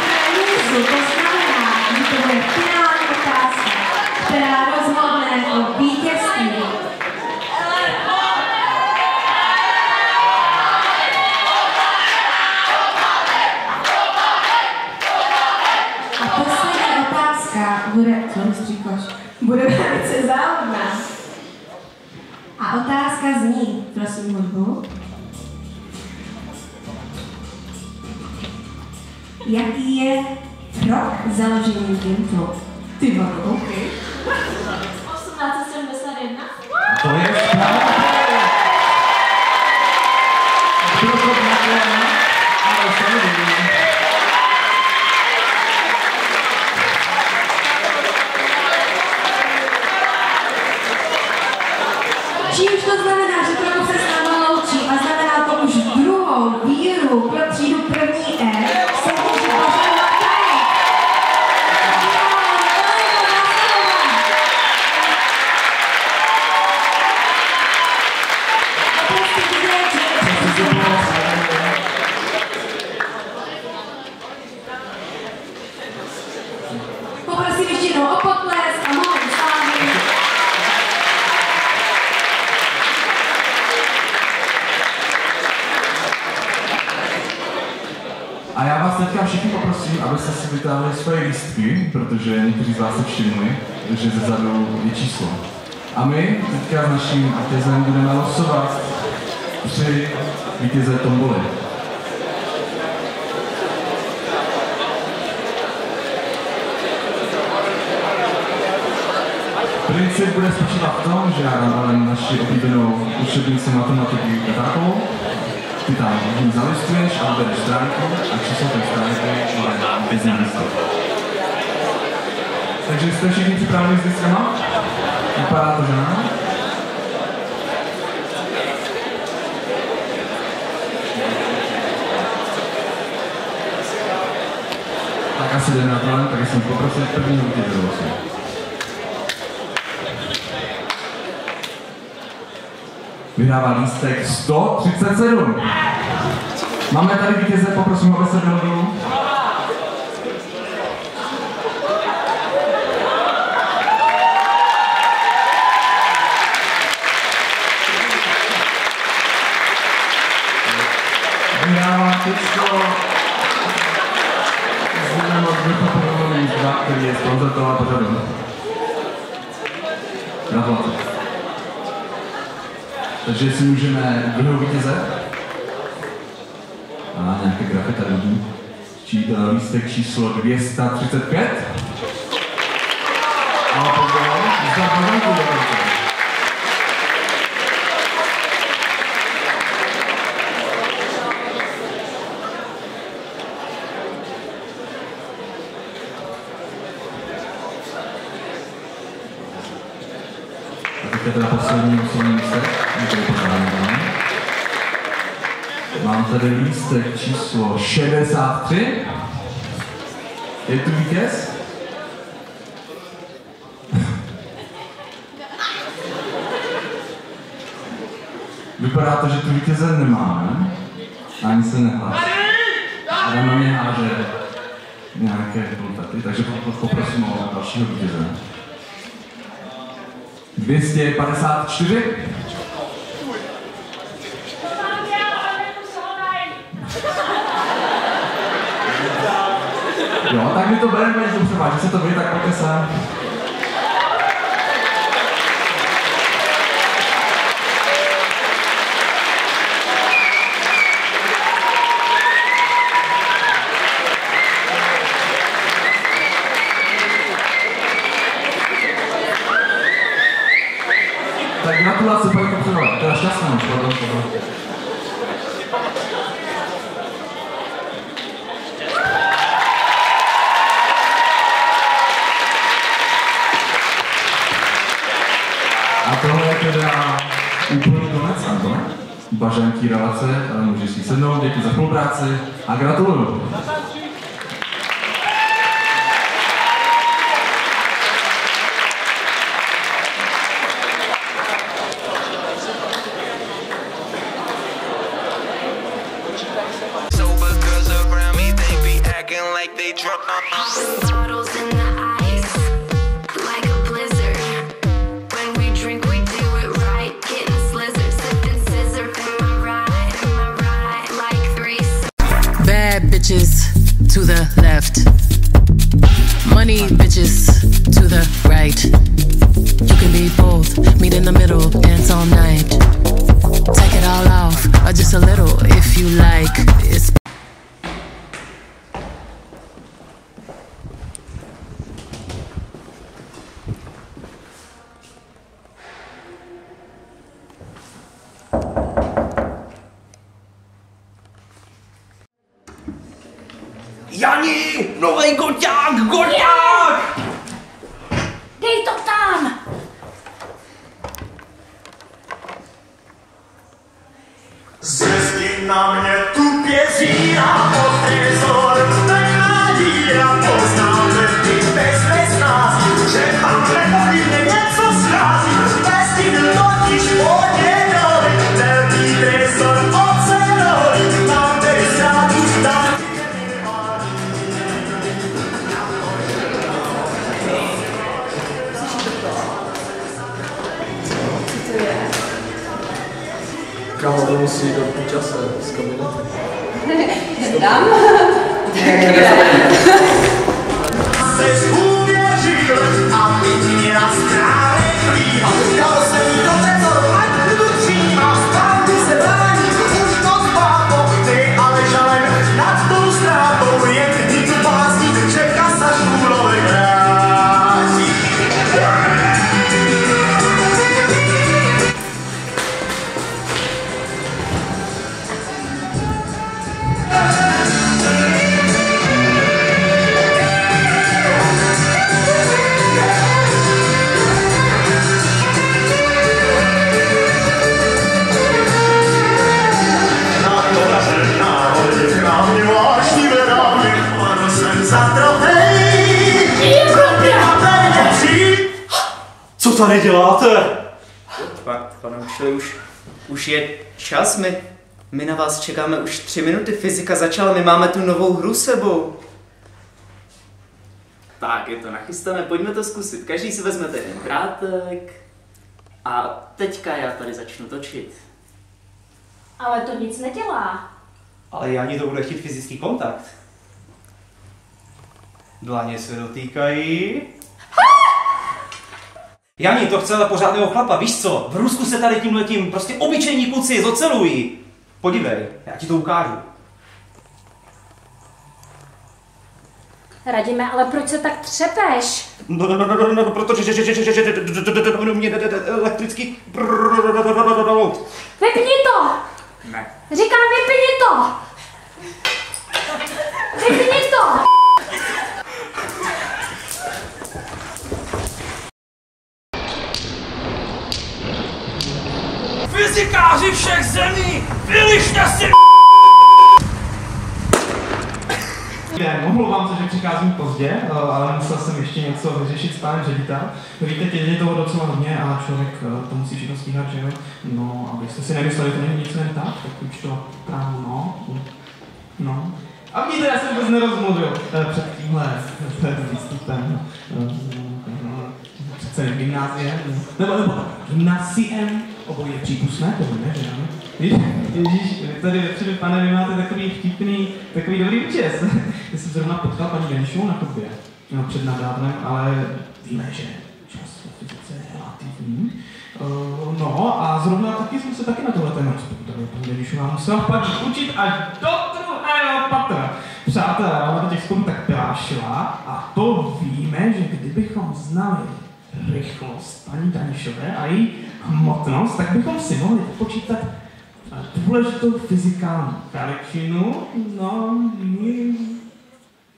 remízu, to znamená, že to bude finální otázka, která rozhodne o vítězství. A poslední otázka bude velice záhodná. A otázka zní, prosím hudbu. Jaký je rok založení Gimplu? Ty vado, OK. 1871. To je správná. Prokop nakláná, ale samozřejmě. Čímž to znamená, že Prokop se s námi loučí a znamená to už druhou víru pro třídu první E. Soutěže Bažana Mataj. Poprosím ještě jednou o potlesk a mohou slávy. A já vás teďka všichni poprosím, abyste si vytáhli svoje lístky, protože někteří z vás se všimli, že zezadu je číslo. A my teďka s naším vítězem budeme losovat 3 vítěze tomboly. Princip bude spočívat v tom, že já dám naši oblíbenou učebnici matematiky Katákovou. Ty tam zalistuješ a bereš stránku a číslo té stránky je bez místa. Takže jste všichni připraveni s diskama? Vypadá to, že ano? Tak asi jdeme na to, tak jsem poprosil prvního vítěze vlastně. Vydává lístek 137. Máme tady vítěze, poprosím, aby se byl dolů. Gratulace. Takže si můžeme druhého vítěze. A nějaké grafy tady vidí. Lístek číslo 235. A potom za Bažanku. Teda poslední lístek, mám tady lístek číslo 63. Je tu vítěz? Vypadá to, že tu vítěze nemáme, ani se nehlásí. Adam na mě háže nějaké kontakty, takže poprosím o dalšího vítěze. 254. Jo, tak my to bereme, že dobře máš, že se to bude, tak pojďte sem. Tak gratulace, paní Kopřová, teda šťastnou, pardon. A tohle je teda úplný konec, Anto. Bažantí relace, můžeš si sednout, děkuji za spolupráci a gratuluju. Bottles in the ice, like a blizzard. When we drink, we do it right. Getting slizzard, sipping scissor. Am I right, like 3. Bad bitches to the left. Money bitches to the right. You can be both, meet in the middle, dance all night. Take it all off, or just a little if you like. It's Jani! Nový goťák! Goťák! Dej to tam! Zjezdi na mě tupě zírá pod trezor, tajná díra, poznáme ty bez nás, že tam nepochybně něco schází, bez tím totiž podělali, velký trezor ocenový, mám tady ztrátu stát. Kámo, to musí do čase z kabinety. Tam? Jsi uvěřil a teď mě na strávě plýval. Dal jsem jí do trezoru, ať budu přijímal. Zpátky se brání, už to zpátlo. Ty ale žalem nad tou ztrátou. Jen nic bázní, že kasa škůlovek vrátí. Co tady děláte? Pane učili, už je čas, my na vás čekáme už 3 minuty, fyzika začala, my máme tu novou hru sebou. Tak, je to nachystané, pojďme to zkusit, každý si vezmete jeden drátek a teďka já tady začnu točit. Ale to nic nedělá. Ale Jani to bude chtít fyzický kontakt. Dlaně se dotýkají. Jani, to chce ale pořádného chlapa, víš co? V Rusku se tady tímhletím prostě obyčejní kluci zocelují. Podívej, já ti to ukážu. Radíme, ale proč se tak třepeš? No, protože mě elektrický Vypni to! Ne. Říkám, vypni to! Vypni to! Fyzikáři všech zemí, vylište si Omlouvám se, že přicházím pozdě, ale musel jsem ještě něco vyřešit s panem ředitelem. Víte, těch je toho docela hodně a člověk to musí všechno stíhat, že jo? No, abyste si nemysleli, to není nic jen tak už to právo, no. A vidíte, já jsem vůbec nerozmluvil před tímhle výstupem. Přece gymnázie, nebo gymnáziem, obojí je přípustné, to víme, že ano. Ježíš, tady vepředu, pane, vy máte takový vtipný, takový dobrý účes. Já jsem zrovna potkal paní Denišovou na chodbě, před nadávnem, ale víme, že čas v fyzice je relativní. No a zrovna taky jsme se taky na tohle téma rozpoutali. Paní Denišová musela paní učit až do druhého patra. Přátelé, ona to těch schodů tak plášila a to víme, že kdybychom znali rychlost paní Danišové a její hmotnost, tak bychom si mohli počítat důležitou fyzikální veličinu, no,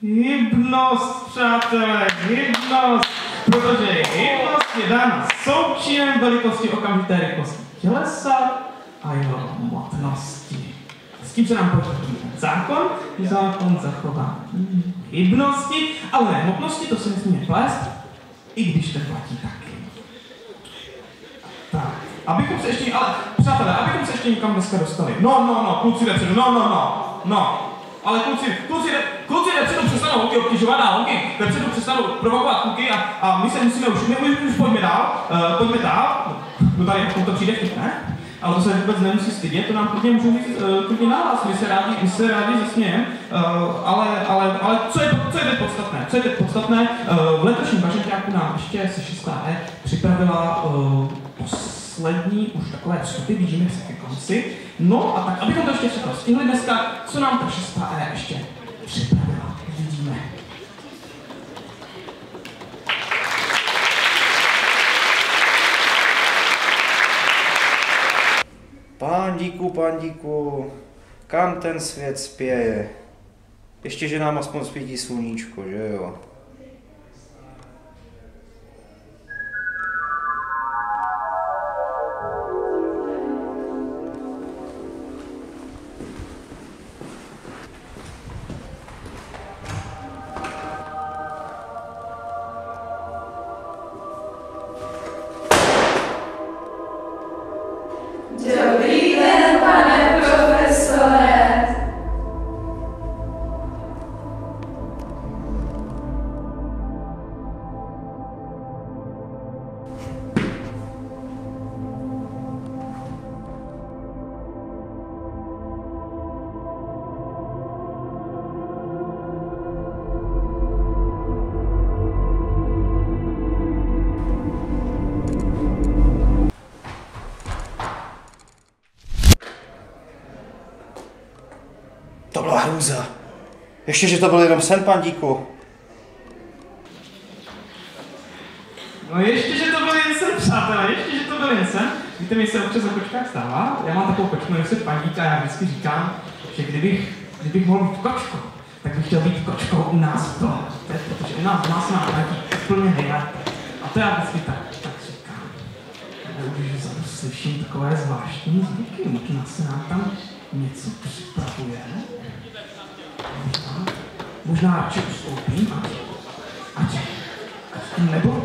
hybnost, přátelé, hybnost, protože hybnost je dána součinem velikosti okamžité rychlosti tělesa a jeho hmotnosti. S tím se nám potvrdí zákon zachování hybnosti, ale ne hmotnosti, to se nesmíme plést, i když ten platí taky. Tak, abychom se ještě, ale přátelé, abychom se ještě někam dneska dostali. No, kluci vepředu, no. Ale kluci vepředu přestanou holky obtěžovat a holky vepředu přestanou provokovat kluky a my se musíme už pojďme dál. No tady to přijde vtip, ne? Ale to se vůbec nemusí stydět, to nám klidně můžou říct klidně nahlas, my se rádi zasmějeme, ale co je teď podstatné? V letošním bažeťáku nám ještě se 6E připravila poslední už takové vstupy, vidíme se ke konci. No a tak, abychom to ještě všechno stihli dneska, co nám ta 6E ještě připravila, vidíme. Pandíku, kam ten svět spěje? Ještě, že nám aspoň svítí sluníčko, že jo? Dobrý den, pane profesore. To byla hrůza. Ještě, že to byl jenom sen, Pandíku. No ještě, že to byl jen sen, přátelé, Víte, mi se občas o kočkách stává, já mám takovou kočku, jmenuje se Pandíka a já vždycky říkám, že kdybych mohl být kočkou, tak bych chtěl být kočkou u nás doma, protože u nás doma se nám nějaký úplně nejlépe. A to já vždycky tak říkám. Už slyším takové zvláštní zvuky, možná se nám tam něco připravuje. Možná radši ustoupím ať nebo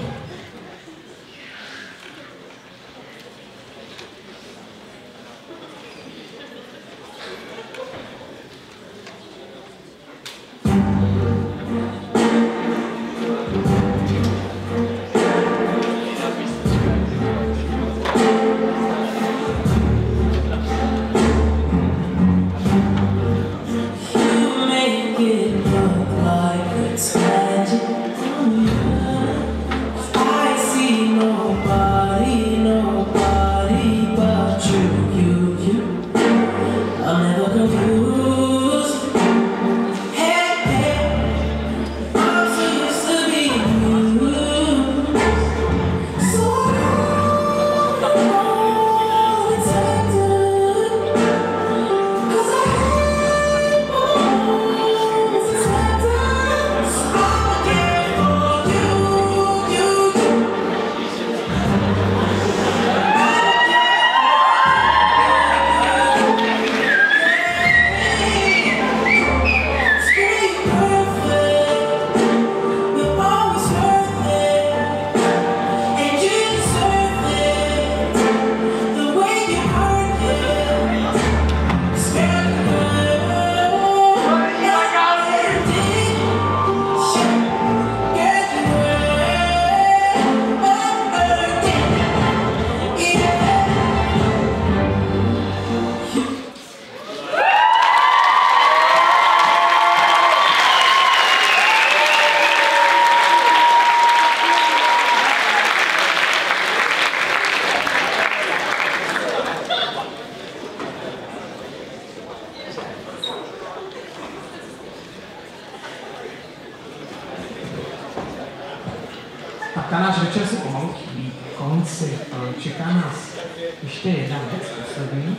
konci čeká nás ještě jedna věc, poslední,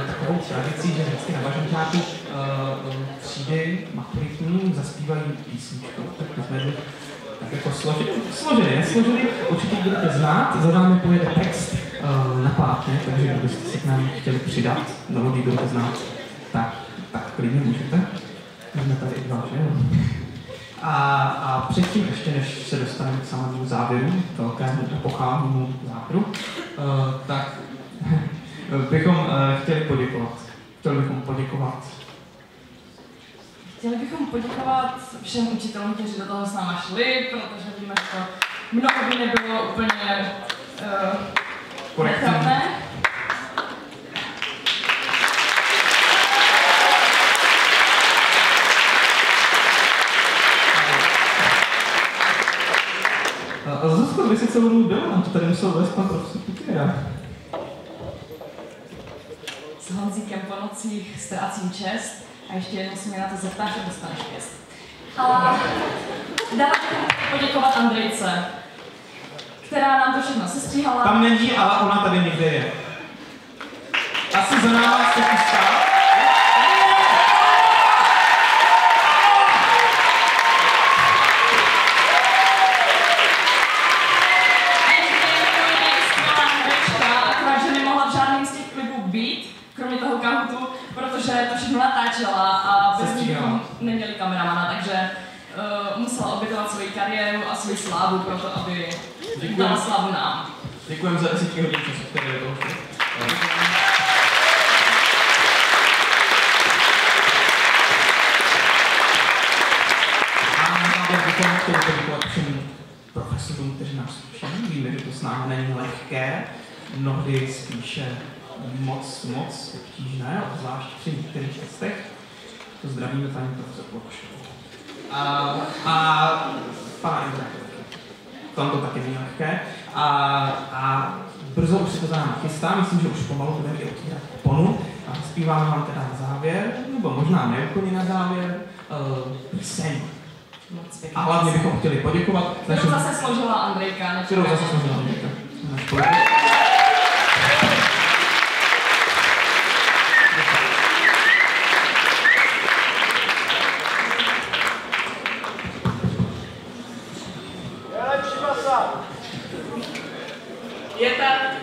takovou tradicí, že vždycky na bažanťáku třídy maturitní zaspívají písničku. Tak to jsme tak jako nesložili, určitě budete znát, za vámi pojede text na plátně, takže kdybyste se k nám chtěli přidat, melodii budete znát, tak klidně můžete. Jsme tady dva, že jo? A předtím, ještě než se dostaneme k samému závěru, velkému epochámu závěru, tak bychom chtěli poděkovat. Chtěli bychom poděkovat všem učitelům, kteří do toho s náma šli, protože víme, že to mnoho by nebylo úplně netrapné. A zase by si celou dobu byl, to tady musel vést pan profesor Putěra. S Honzíkem po nocích ztrácím čest a ještě jednou se mě na to zeptáš a dostaneš pěst. A dále bychom poděkovat Andrejce, která nám to všechno sestříhala. Tam není, ale ona tady někde je. Asi za náma jste chystá. Kromě toho kahutu, protože to všechno natáčela a bez ní bychom neměli kameramana, takže musela obětovat svoji kariéru a svoji slávu pro to, aby dala slavu nám. Děkujeme za 10 hodin času, které je toho. A na závěr bychom chtěli poděkovat všem profesorům, kteří nás učí. Víme, že to s námi není lehké, mnohdy spíše moc obtížné, zvlášť při některých testech. To zdravíme paní profesor Plokošovou. A pana Indra. Tam to taky není lehké. A brzo už se to za námi chystá, myslím, že už pomalu budeme i otvírat kuponu. A zpíváme vám teda na závěr, nebo možná ne úplně na závěr, píseň. A hlavně bychom chtěli poděkovat. Kterou zase složila Andrejka. Je tak.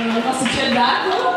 nosiče dárku.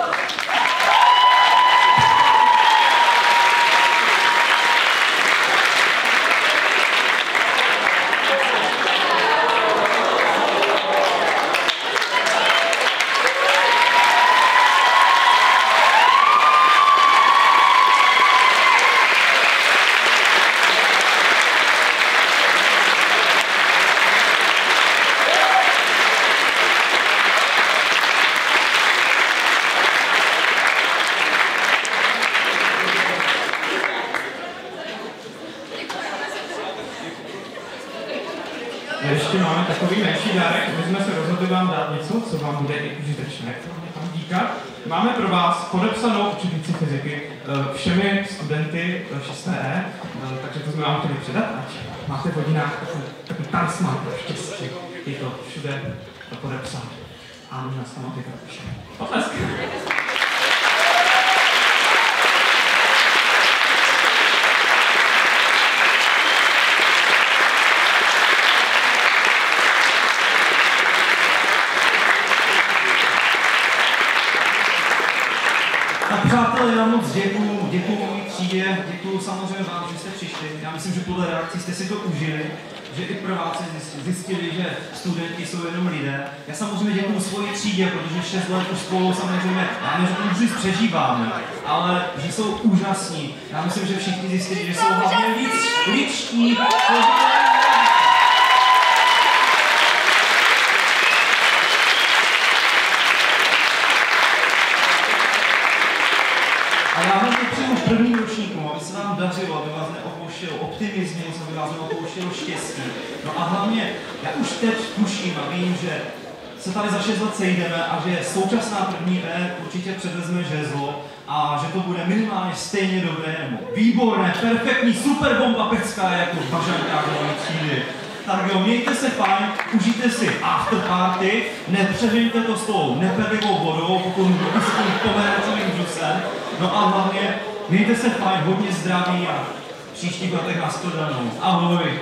Ještě máme takový menší dárek, my jsme se rozhodli vám dát něco, co vám bude i užitečné, co vám tam díkat. Máme pro vás podepsanou učitelnici fyziky všemi studenty 6E, takže to jsme vám chtěli předat, ať máte v hodinách takový talisman pro štěstí, je to všude podepsané. A my nás tam máte píše. Potlesk! Tak přátelé, já moc děkuju mojí třídě, děkuju samozřejmě vám, že jste přišli. Já myslím, že podle reakcí jste si to užili, že i prváci zjistili, že studenti jsou jenom lidé. Já samozřejmě děkuju svoji třídě, protože 6 let už spolu samozřejmě, já neřeknu, že přežíváme, ale že jsou úžasní. Já myslím, že všichni zjistili, že jsou hlavně lidští. A já vám přeju prvním ročníkům, aby se vám dařilo, aby vás neopouštěl optimismus, aby vás neopouštělo štěstí. No a hlavně, já už teď tuším a vím, že se tady za 6 let sejdeme a že současná první E určitě předvezme žezlo a že to bude minimálně stejně dobré, nebo výborné, perfektní, super bomba pecká jako v bažankách mojí třídy. Tak jo, mějte se fajn, užijte si after party, nepřežeňte to s tou nepevivou vodou, pokud mluví s tím pomerančovým džusem. No a hlavně, mějte se fajn, hodně zdraví a v příštích letech nashledanou. Ahoj!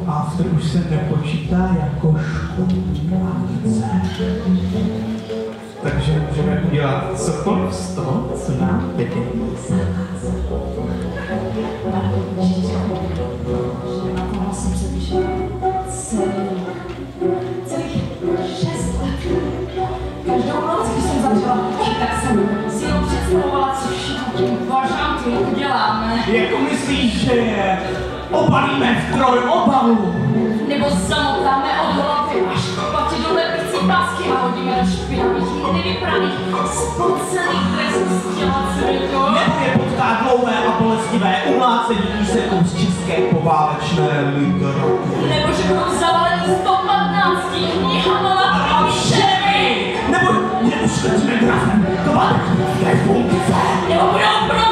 After už se nepočítá jako školnice. Takže můžeme udělat cokoliv z toho, co nám vedení zakázal. Na tohle jsem se vyšla celých 6 let. Každou noc, když jsem začala učit, tak jsem si jenom představovala, co všechno tím bažánky uděláme. Jako myslíš, že je obalíme v trojobalu? Nebo zamotáme od hlavy až patří do lepící pásky a hodíme do špinavých, nevypraných, spocených dresů z těla celého. Nebo je potká dlouhé a bolestivé umlácení výseků z české poválečné literatury. Nebo že budou zavalení 115 knihama a všemi. Nebo je uškrtíme grafem kvalitní funkce. Nebo budou pro